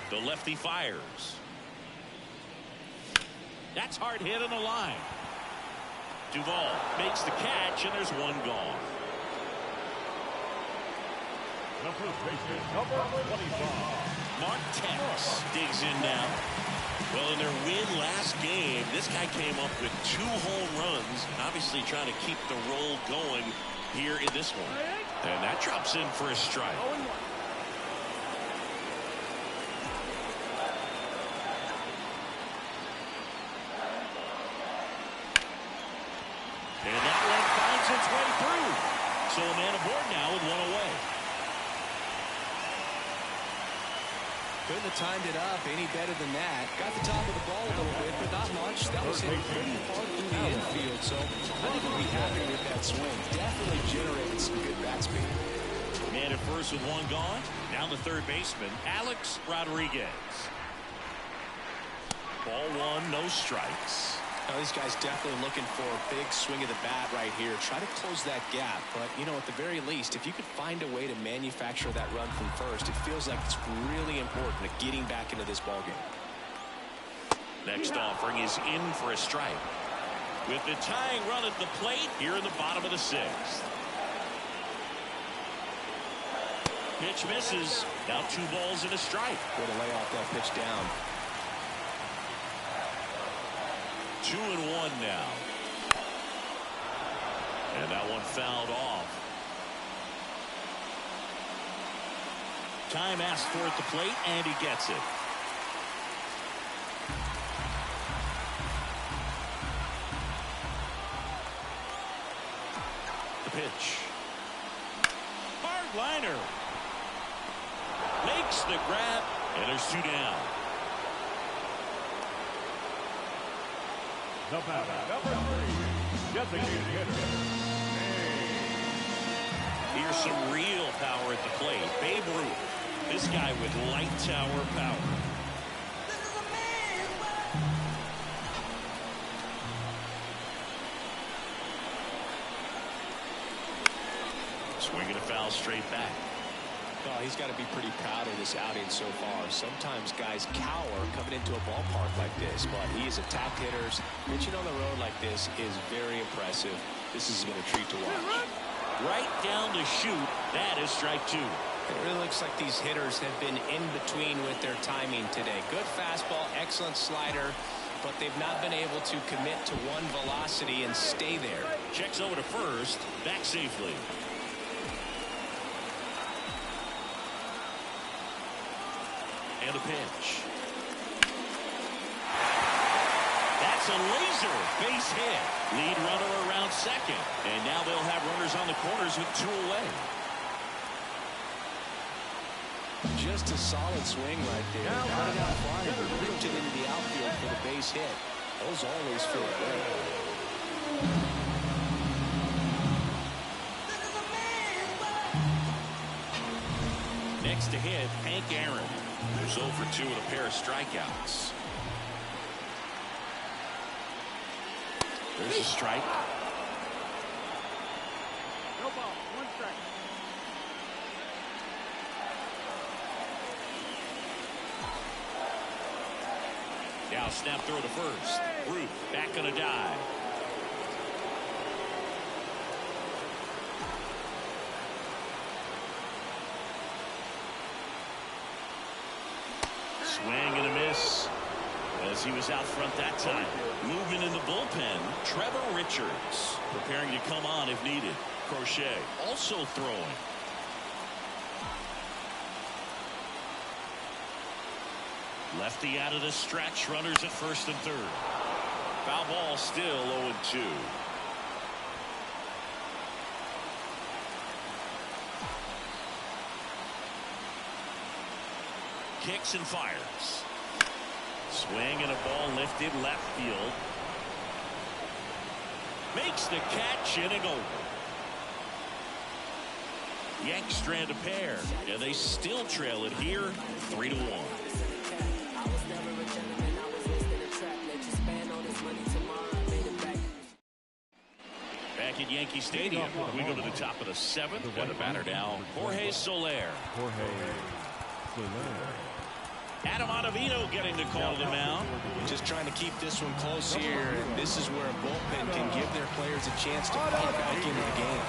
The lefty fires. That's hard hit on the line. Duvall makes the catch, and there's one gone. Mark Teixeira digs in now. Well, in their win last game, this guy came up with 2 home runs, obviously trying to keep the roll going here in this one. And that drops in for a strike. And that one finds its way through. So a man aboard now with one away. Couldn't have timed it up any better than that. Got the top of the ball a little bit, but not much. That was hit pretty hard through the infield, so I think we'll be happy with that swing. Definitely generated some good bat speed. Man at first with one gone. Now the third baseman, Alex Rodriguez. Ball one, no strikes. Now, these guys definitely looking for a big swing of the bat right here. Try to close that gap. But, you know, at the very least, if you could find a way to manufacture that run from first, it feels like it's really important to getting back into this ballgame. Next offering is in for a strike. With the tying run at the plate here in the bottom of the 6th. Pitch misses. Now 2 balls and a strike. Way to lay off that pitch down. 2-1 now. And that one fouled off. Time asked for at the plate, and he gets it. The pitch. Hard liner. Makes the grab, and there's 2 down. The batter, number 3, designated hitter. Here's some real power at the plate. Babe Ruth, this guy with light tower power. Swinging a foul straight back. Oh, he's got to be pretty proud of this outing so far. Sometimes guys cower coming into a ballpark like this, but he has attacked hitters. Pitching on the road like this is very impressive. This has been a treat to watch. Right down to shoot. That is strike 2. It really looks like these hitters have been in between with their timing today. Good fastball, excellent slider, but they've not been able to commit to one velocity and stay there. Checks over to first, back safely. And a pitch. That's a laser base hit. Lead runner around second. And now they'll have runners on the corners with 2 away. Just a solid swing right there. Got it out flying, but ripped it into the outfield for the base hit. Those always feel great. Next to hit, Hank Aaron, who's 0 for 2 with a pair of strikeouts. There's a strike. No ball, 1 strike. Now snap throw to first. Ruth back on a dive. Swing and a miss as he was out front that time. Moving in the bullpen, Trevor Richards preparing to come on if needed. Crochet also throwing. Lefty out of the stretch, runners at first and third. Foul ball, still 0-2. Kicks and fires. Swing and a ball lifted left field. Makes the catch, inning over. Yanks strand a pair, and they still trail it here 3-1. Back at Yankee Stadium, we go to the top of the 7th, and the batter now, Jorgé Soler. Adam Ottavino getting the call to the mound. Just trying to keep this one close here, and this is where a bullpen can give their players a chance to fight back into the game.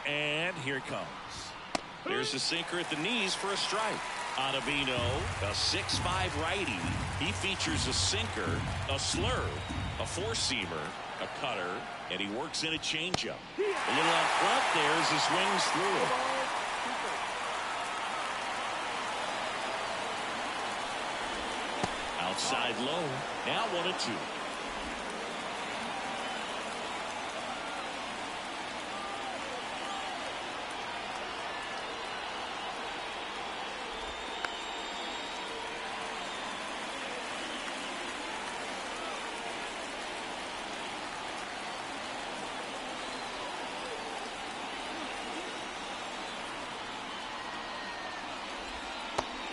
And here it comes. There's a sinker at the knees for a strike. Ottavino, a 6'5" righty. He features a sinker, a slurve, a four-seamer, a cutter, and he works in a changeup. A little up front there as he swings through it. Outside low. Now 1-2.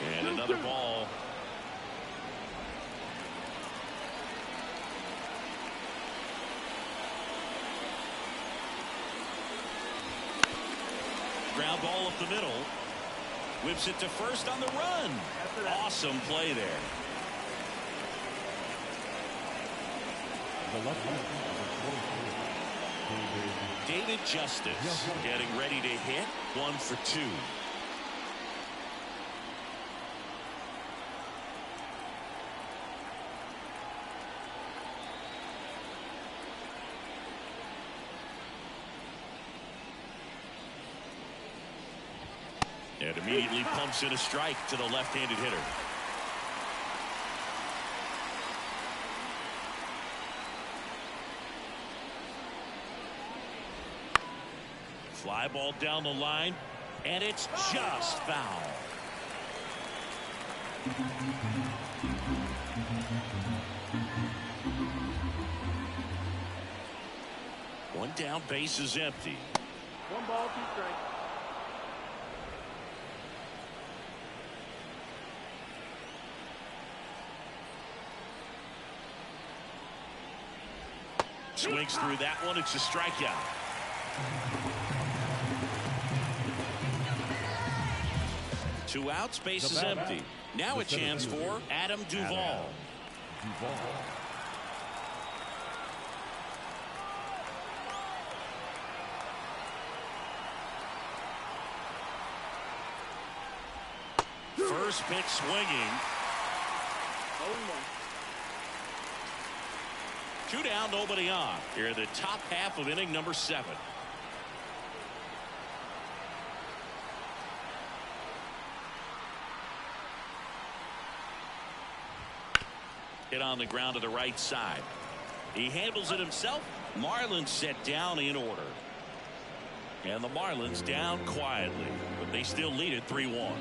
And another ball. Ground ball up the middle. Whips it to first on the run. Awesome play there. The left hand, David Justice getting ready to hit. 1 for 2. And immediately pumps in a strike to the left-handed hitter. Fly ball down the line, and it's just foul. One down, base is empty. 1 ball, 2 strikes. Swings through that one. It's a strikeout. Two outs, base is empty. Now a chance for Adam Duvall. First pitch swinging. 2 down, nobody on. Here, the top half of inning number 7. Hit on the ground to the right side. He handles it himself. Marlins set down in order. And the Marlins down quietly, but they still lead it 3-1.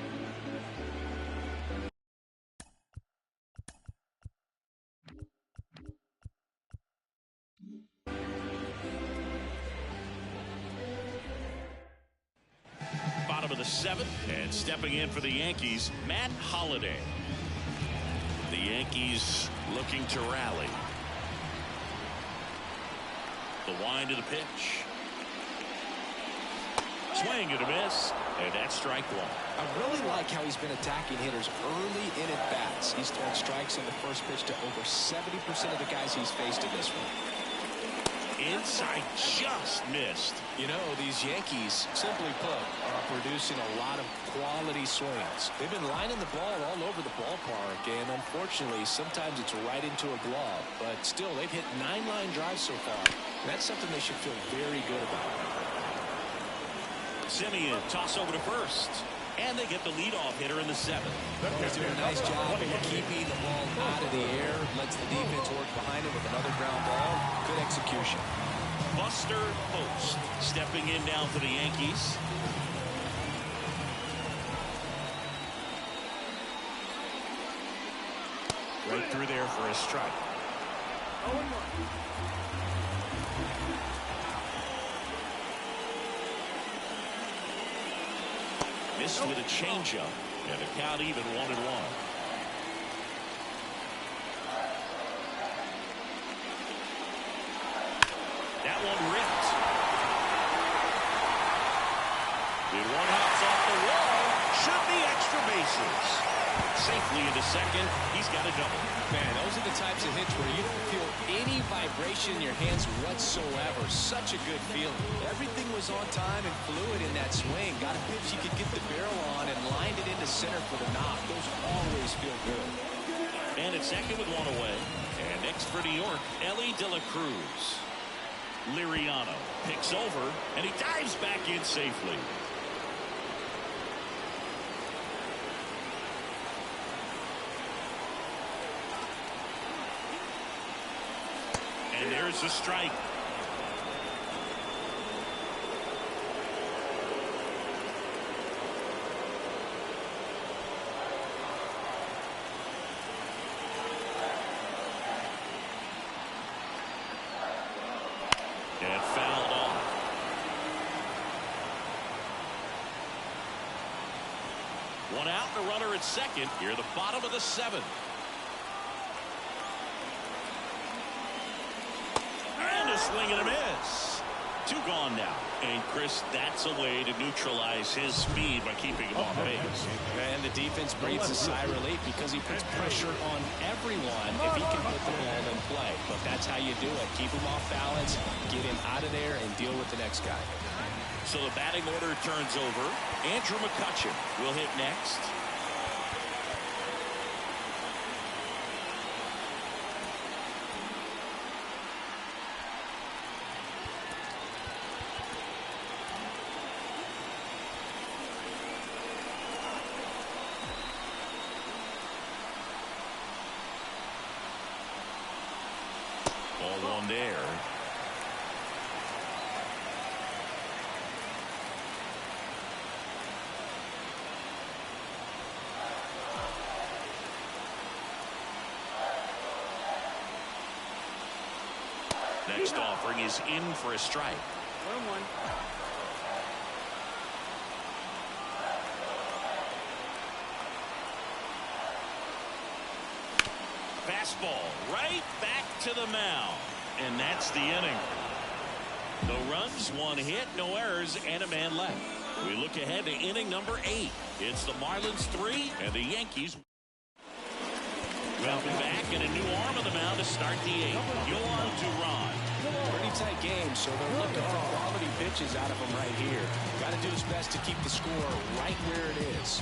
Bottom of the 7th, and stepping in for the Yankees, Matt Holliday. The Yankees looking to rally. The wind of the pitch. Swing and a miss, and that's strike 1. I really like how he's been attacking hitters early in at bats. He's thrown strikes on the first pitch to over 70% of the guys he's faced in this one. Inside, just missed. You know, these Yankees, simply put, are producing a lot of quality swings. They've been lining the ball all over the ballpark, and unfortunately, sometimes it's right into a glove. But still, they've hit 9 line drives so far. And that's something they should feel very good about. Semien, toss over to first. And they get the leadoff hitter in the 7th. He's doing a nice job of keeping the ball out of the air. Lets the defense work behind him with another ground ball. Good execution. Buster Posey stepping in now for the Yankees. Right through there for a strike. 0-1. Missed with a changeup, and the count even 1-1. That one ripped. The one hops off the wall. Should be extra bases. Safely into second. He's got a double. Man, those are the types of hits where you don't feel any vibration in your hands whatsoever. Such a good feeling. Everything was on time and fluid in that swing. Got a pitch you could get the barrel on and lined it into center for the knock. Those always feel good. And at second with 1 away. And next for New York, Elly De La Cruz. Liriano picks over, and he dives back in safely. And there's a strike. And fouled off. One out and a runner at second. Here the bottom of the 7th. And a swing and a miss. 2 gone now. And Chris, that's a way to neutralize his speed by keeping him on base. And the defense breathes a sigh of relief because he puts pressure on everyone if he can put the ball in play. But that's how you do it. Keep him off balance, get him out of there, and deal with the next guy. So the batting order turns over. Andrew McCutchen will hit next. Ball 1 there. Next offering is in for a strike. 1-1. Fastball right back to the mound. And that's the inning. No runs, 1 hit, no errors, and a man left. We look ahead to inning number 8. It's the Marlins 3 and the Yankees. Welcome back, and a new arm on the mound to start the 8th. York Yankees. Pretty tight game, so they're looking for quality pitches out of him right here. Got to do his best to keep the score right where it is.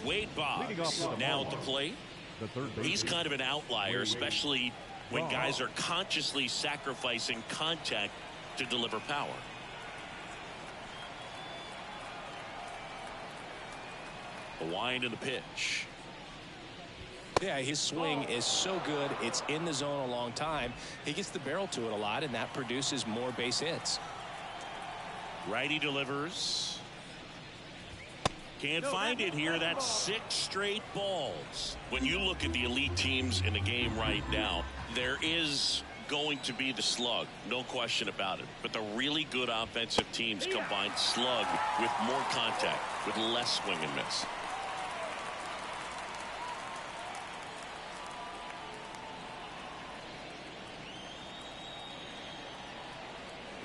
Wade Boggs now at the plate. He's kind of an outlier, especially when guys are consciously sacrificing contact to deliver power. The wind and the pitch. Yeah, his swing is so good. It's in the zone a long time. He gets the barrel to it a lot, and that produces more base hits. Righty delivers. Can't find it here. That's 6 straight balls. When you look at the elite teams in the game right now, there is going to be the slug, no question about it. But the really good offensive teams combine slug with more contact, with less swing and miss.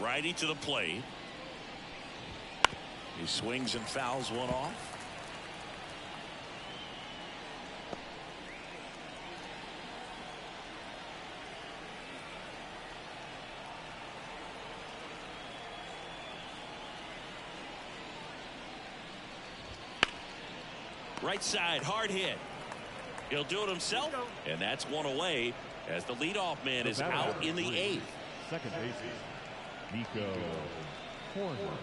Righty to the plate. He swings and fouls one off. Right side, hard hit. He'll do it himself, and that's one away as the leadoff man is out in the 8th. Second baseman, Nico Hoerner.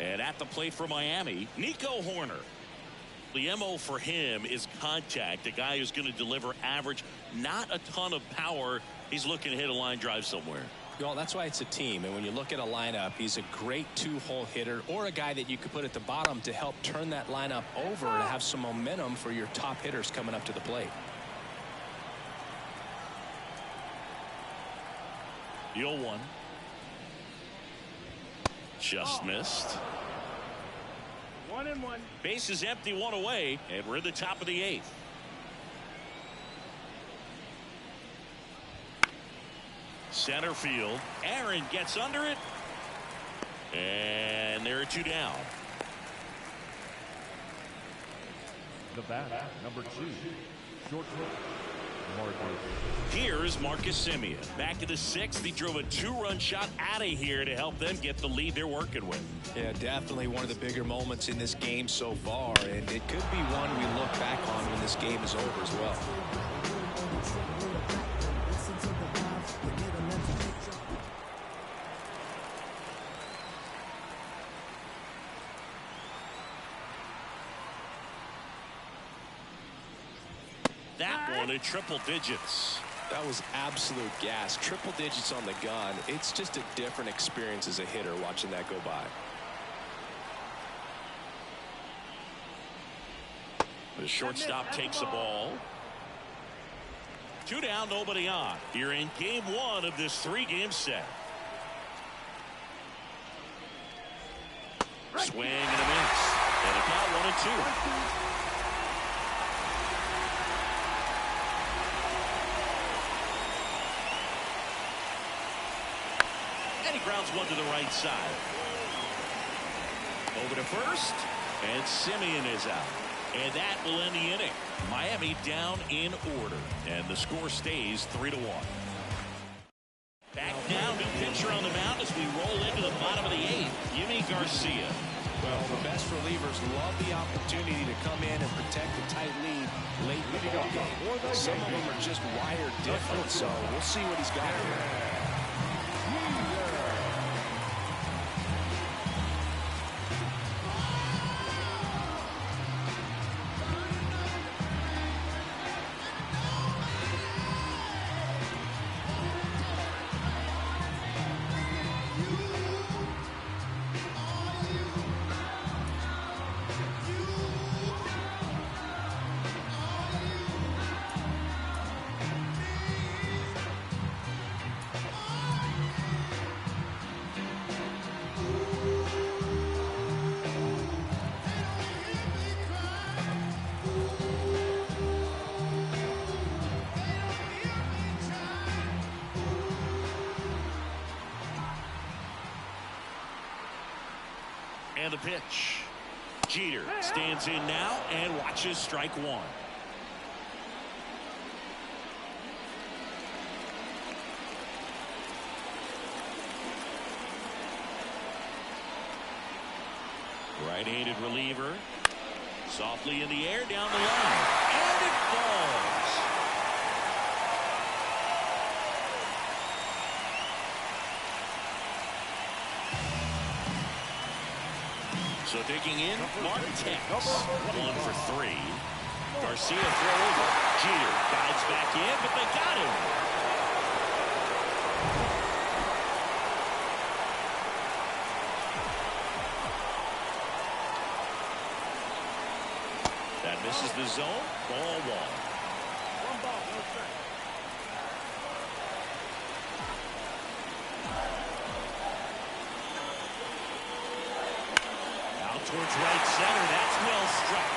And at the plate for Miami, Nico Hoerner. The MO for him is contact. A guy who's going to deliver average, not a ton of power. He's looking to hit a line drive somewhere. Well, that's why it's a team. And when you look at a lineup, he's a great two-hole hitter or a guy that you could put at the bottom to help turn that lineup over and have some momentum for your top hitters coming up to the plate. The 0-1. Just missed. 1-1. Base is empty, one away, and we're in the top of the 8th. Center field. Aaron gets under it. And there are 2 down. The bat, number 2. Short field. Here's Marcus Semien. Back in the 6th, he drove a 2-run shot out of here to help them get the lead they're working with. Yeah, definitely one of the bigger moments in this game so far, and it could be one we look back on when this game is over as well. That one in triple digits. That was absolute gas. Triple digits on the gun. It's just a different experience as a hitter watching that go by. The shortstop takes the ball. 2 down, nobody on. Here in game 1 of this 3-game set. Swing and a miss. And a count 1-2. Grounds one to the right side. Over to first, and Semien is out. And that will end the inning. Miami down in order, and the score stays 3-1. Back now, new pitcher on the mound as we roll into the bottom of the 8th. Yimi Garcia. Well, the best relievers love the opportunity to come in and protect a tight lead late in the ball game. Some of them are just wired different, so we'll see what he's got here. And the pitch. Jeter stands in now and watches strike 1. Right-handed reliever. Softly in the air down the line. And it falls. So taking in Mark Teixeira. 1 for 3. Garcia throw over. Jeter guides back in, but they got him. That misses the zone. Ball 1. 1 ball, no strike. Towards right center. That's well struck.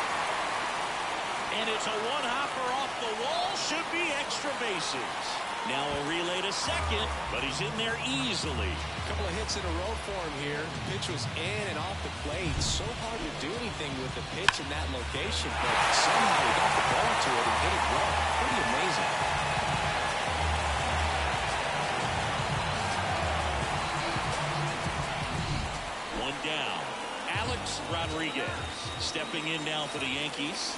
And it's a one-hopper off the wall. Should be extra bases. Now a relay to second, but he's in there easily. A couple of hits in a row for him here. The pitch was in and off the plate. So hard to do anything with the pitch in that location, but somehow he got the ball to it and hit it well. Pretty amazing. One down. Alex Rodriguez stepping in now for the Yankees.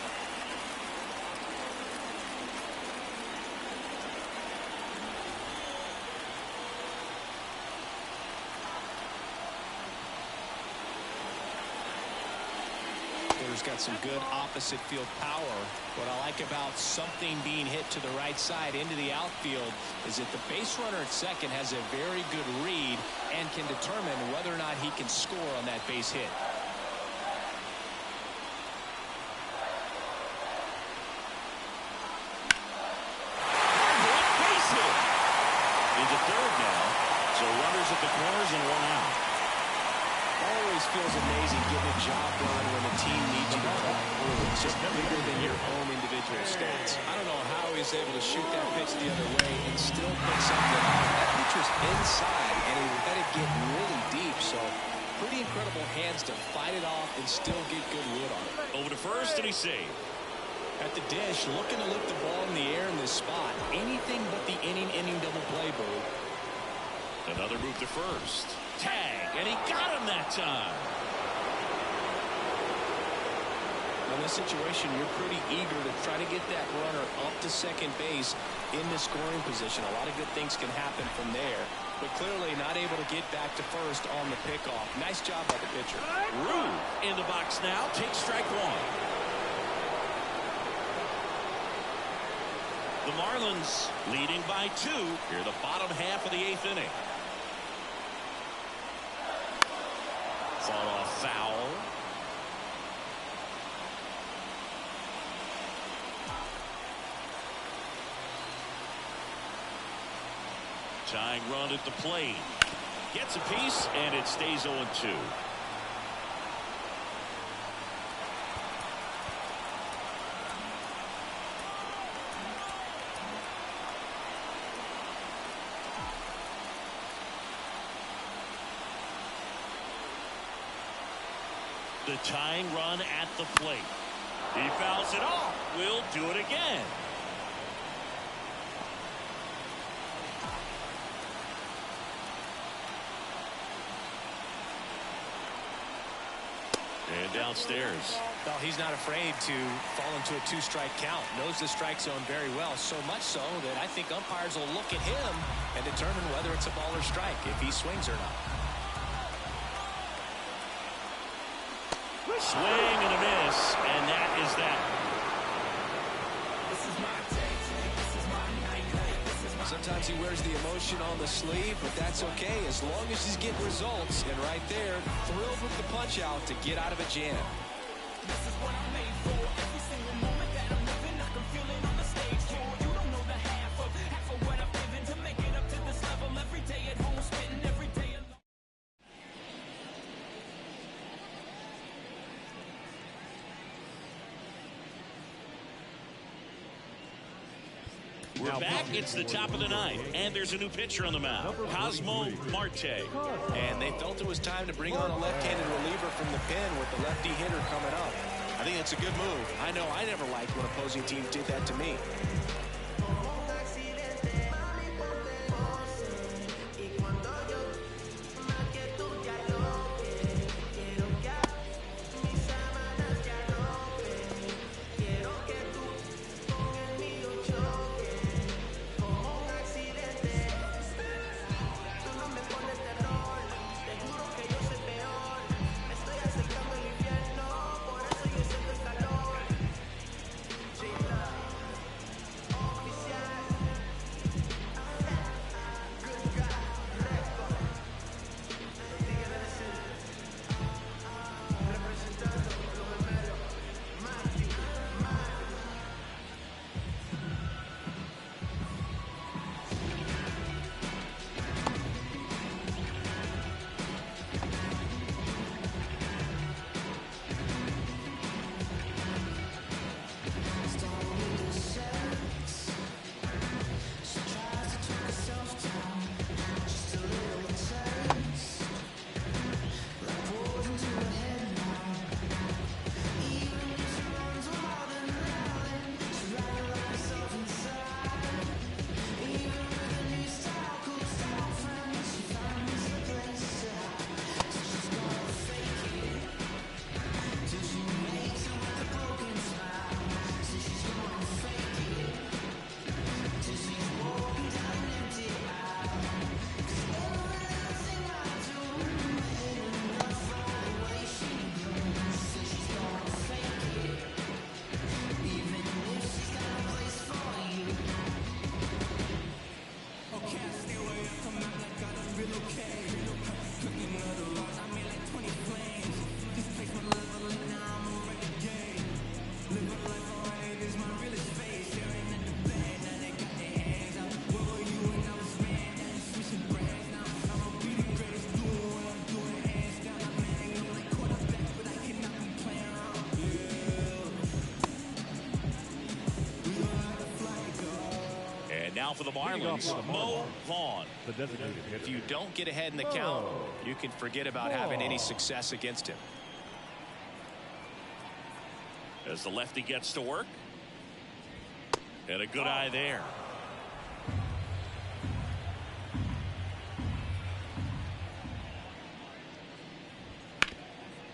got some good opposite field power. What I like about something being hit to the right side into the outfield is that the base runner at second has a very good read and can determine whether or not he can score on that base hit. Base hit. Into third now. So runners at the corners and one out. Always feels amazing getting a job done when the team needs you to come through. It's just bigger than your own individual stats. I don't know how he was able to shoot that pitch the other way and still pick something up. That pitch was inside, and he let it get really deep. So pretty incredible hands to fight it off and still get good wood on it. Over to first, and he's saved. At the dish, looking to lift the ball in the air in this spot. Anything but the inning double play, Boo. Another move to first. Tag, and he got him that time. In this situation, you're pretty eager to try to get that runner up to second base in the scoring position. A lot of good things can happen from there, but clearly not able to get back to first on the pickoff. Nice job by the pitcher. Ruth in the box now. Takes strike one. The Marlins leading by 2 here the bottom half of the 8th inning. Fought off foul. Tying run at the plate. Gets a piece, and it stays 0-2. The tying run at the plate. He fouls it off. Will do it again. And downstairs. Well, he's not afraid to fall into a 2-strike count. Knows the strike zone very well. So much so that I think umpires will look at him and determine whether it's a ball or strike if he swings or not. Swing and a miss, and that is that. Sometimes he wears the emotion on the sleeve, but that's okay as long as he's getting results. And right there, thrilled with the punch out to get out of a jam. This is what I'm made for. Every single moment that I'm living, I can feel it on the stage floor. You don't know the half of what I've given to make it up to this level. Every day at home, spitting every day alone. We're back. It's the top of the 9th, and there's a new pitcher on the mound, Cosmo Marte. And they felt it was time to bring on a left-handed reliever from the pen with the lefty hitter coming up. I think it's a good move. I know I never liked when opposing teams did that to me. Now for the Marlins, Mo Vaughn. The designated hitter. If you don't get ahead in the count, you can forget about having any success against him. As the lefty gets to work. And a good eye there.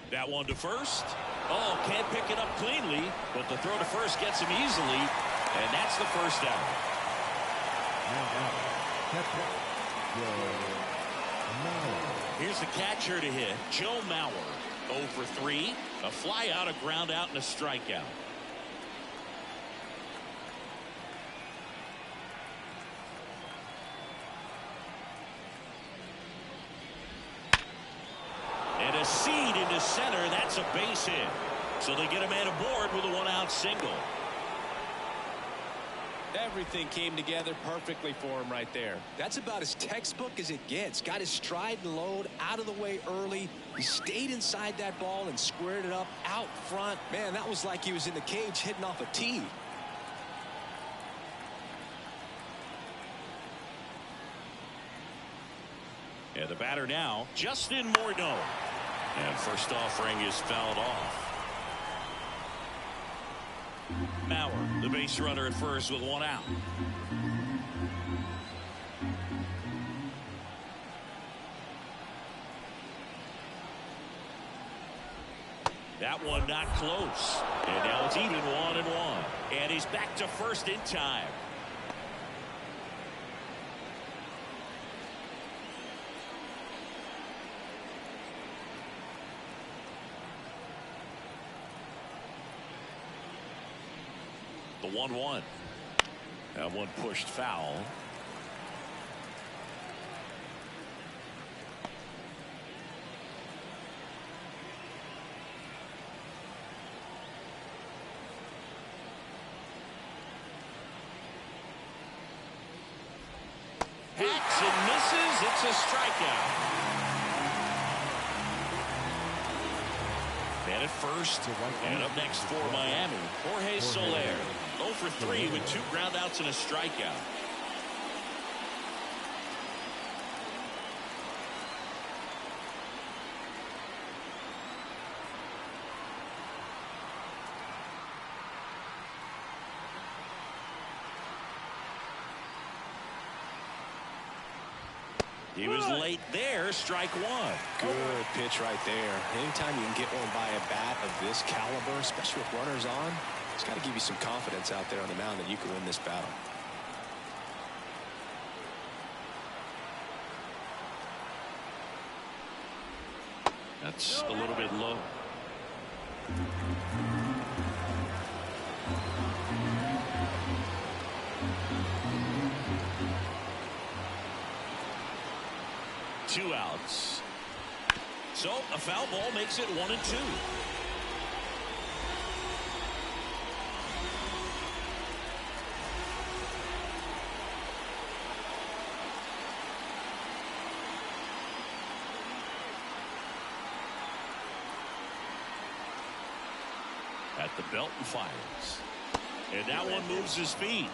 That one to first. Oh, can't pick it up cleanly, but the throw to first gets him easily, and that's the first out. Here's the catcher to hit, Joe Mauer. 0 for 3, a fly out, a ground out, and a strikeout. And a seed into center. That's a base hit. So they get a man aboard with a 1-out single. Everything came together perfectly for him right there. That's about as textbook as it gets. Got his stride and load out of the way early. He stayed inside that ball and squared it up out front. Man, that was like he was in the cage hitting off a tee. And the batter now, Justin Morneau. And first offering is fouled off. Mauer, the base runner at first with 1 out. That one not close. And now it's even 1-1. And he's back to first in time. The 1-1. That one pushed foul. Hacks and misses. It's a strikeout. And at first, and up next for Miami, Jorgé Soler. 0 for 3 with 2 groundouts and a strikeout. He was late there, strike 1. Good pitch right there. Anytime you can get one by a bat of this caliber, especially with runners on, it's got to give you some confidence out there on the mound that you can win this battle. That's a little bit low. Two outs. So a foul ball makes it 1-2. At the belt and fires. And that one moves his feet.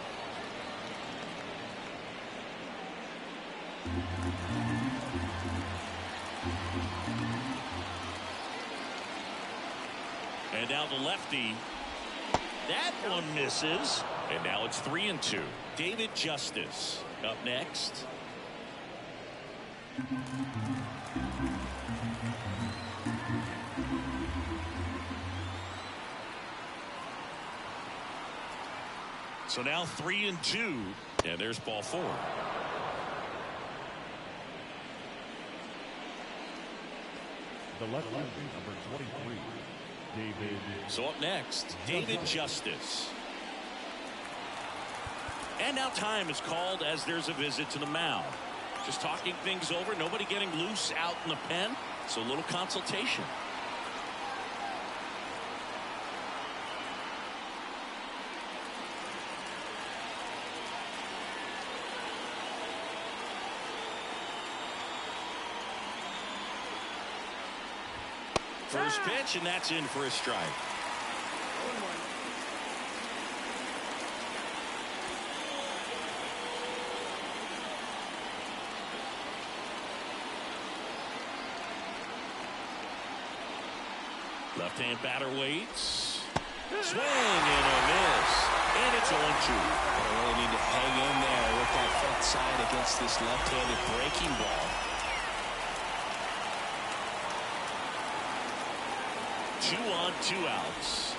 And now the lefty. That one misses. And now it's 3-2. David Justice up next. So now 3-2. And there's ball 4. The left fielder, number 23. David. So up next, David Justice. And now time is called as there's a visit to the mound. Just talking things over, nobody getting loose out in the pen, so a little consultation. First pitch, and that's in for a strike. Left-hand batter waits. Swing and a miss. And it's 0-2. They really need to hang in there with that front side against this left-handed breaking ball. 2 on, 2 outs.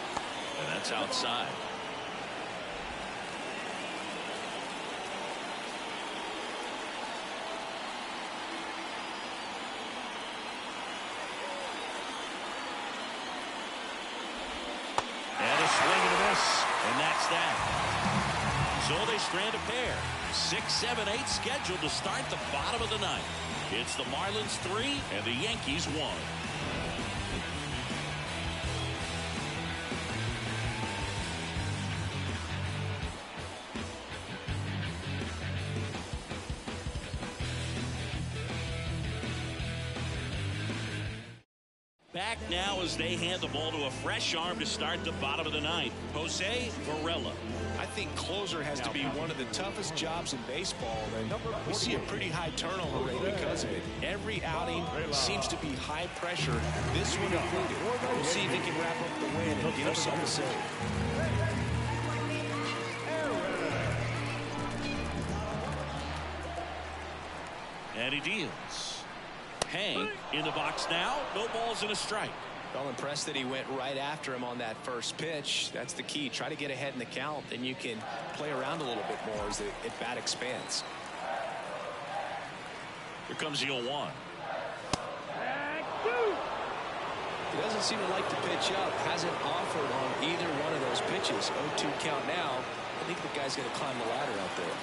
And that's outside. And a swing and a miss. And that's that. So they strand a pair. 6, 7, 8 scheduled to start the bottom of the ninth. It's the Marlins 3 and the Yankees 1. Back now as they hand the ball to a fresh arm to start the bottom of the ninth. Jose Varela. I think closer has to be one of the toughest jobs in baseball, and we see a pretty high turnover rate because of it. Every outing seems to be high pressure, this one included. We'll see if he can wrap up the win and get himself a save. And he deals. Hank in the box now. No balls and a strike. Well, impressed that he went right after him on that first pitch. That's the key. Try to get ahead in the count, then you can play around a little bit more as the at-bat expands. Here comes the 0-1. He doesn't seem to like to pitch up. Hasn't offered on either one of those pitches. 0-2 count now. I think the guy's going to climb the ladder out there.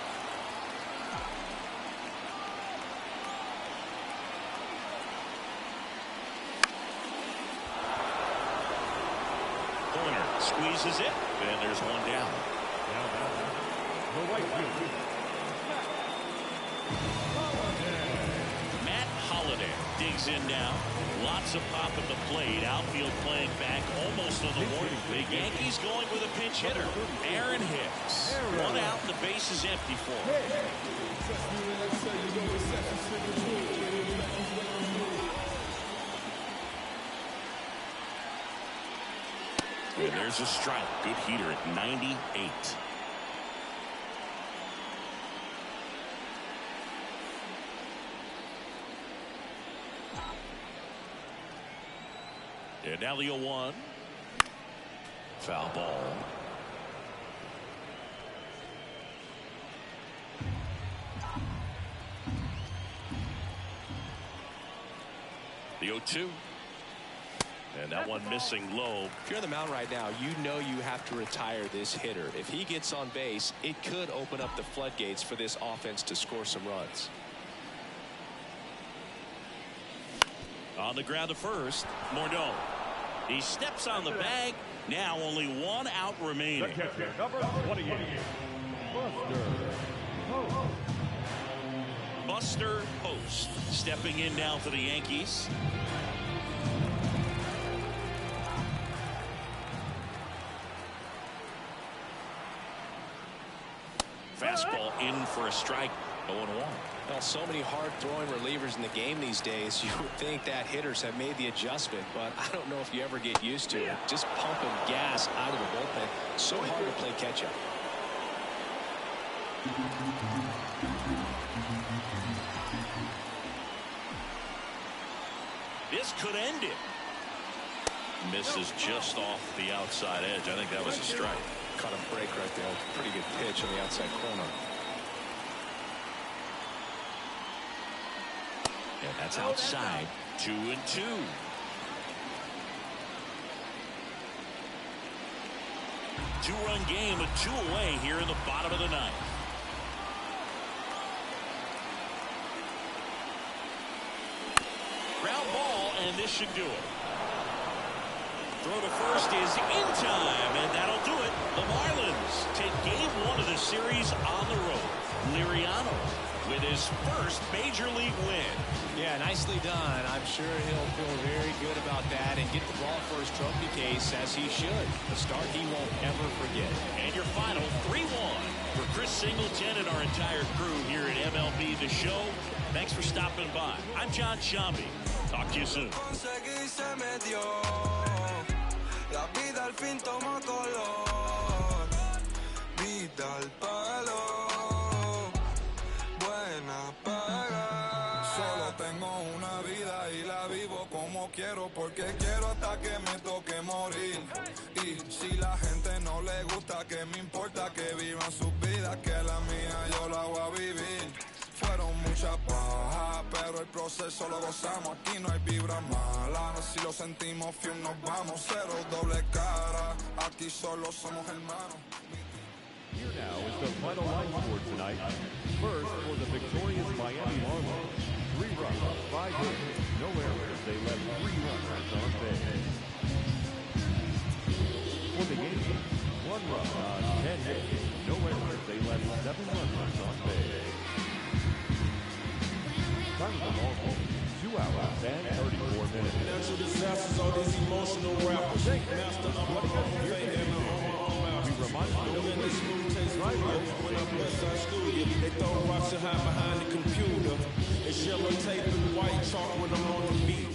Squeezes it, and there's one down. Matt Holliday digs in now. Lots of pop at the plate. Outfield playing back almost on the morning. The Yankees going with a pinch hitter. Aaron Hicks. 1 out, the base is empty for him. And there's a strike. Good heater at 98. And now the 0-1. Foul ball. The 0-2. And that one missing low. If you're on the mound right now, you know you have to retire this hitter. If he gets on base, it could open up the floodgates for this offense to score some runs. On the ground to first, Morneau. He steps on the bag. Now only 1 out remaining. Number 28, Buster Posey stepping in now for the Yankees. Fastball in for a strike. 0-1. Well, so many hard-throwing relievers in the game these days. You would think that hitters have made the adjustment, but I don't know if you ever get used to it. Just pumping gas out of the bullpen. So hard to play catch-up. This could end it. Misses just off the outside edge. I think that was a strike. Caught a break right there. Pretty good pitch on the outside corner. And that's outside. 2-2. Two-run game with 2 away here in the bottom of the ninth. Ground ball, and this should do it. Throw to first is in time, and that'll do it. The Marlins take game 1 of the series on the road. Liriano with his first major league win. Yeah, nicely done. I'm sure he'll feel very good about that and get the ball for his trophy case, as he should. A start he won't ever forget. And your final 3-1 for Chris Singleton and our entire crew here at MLB The Show. Thanks for stopping by. I'm John Shambi. Talk to you soon. La vida al fin toma color. Vida al palo. Buena paga. Solo tengo una vida y la vivo como quiero, porque quiero hasta que me toque morir. Y si la gente no le gusta, que me importa que vivan sus vidas, que la mía yo la voy a vivir. Fueron muchas bajas, pero el proceso lo gozamos. Aquí no hay vibra mala, si lo sentimos fiel nos vamos. Cero doble cara, aquí solo somos hermanos. Here now is the final line score tonight. First, for the victorious Miami Marlins, 3 runs, 5 hits, no errors. They left 3 runners on base. For the Yankees, 1 run on 10 hits, no errors. They left 7 runners on base. Time of the ball game, 2 hours and 34 minutes. Natural disasters, all these emotional rappers. Master of what We remind you when they smooth taste when I bust our studio, they throw rocks and hide behind the computer. It's yellow tape and white chalk when I'm on the beat.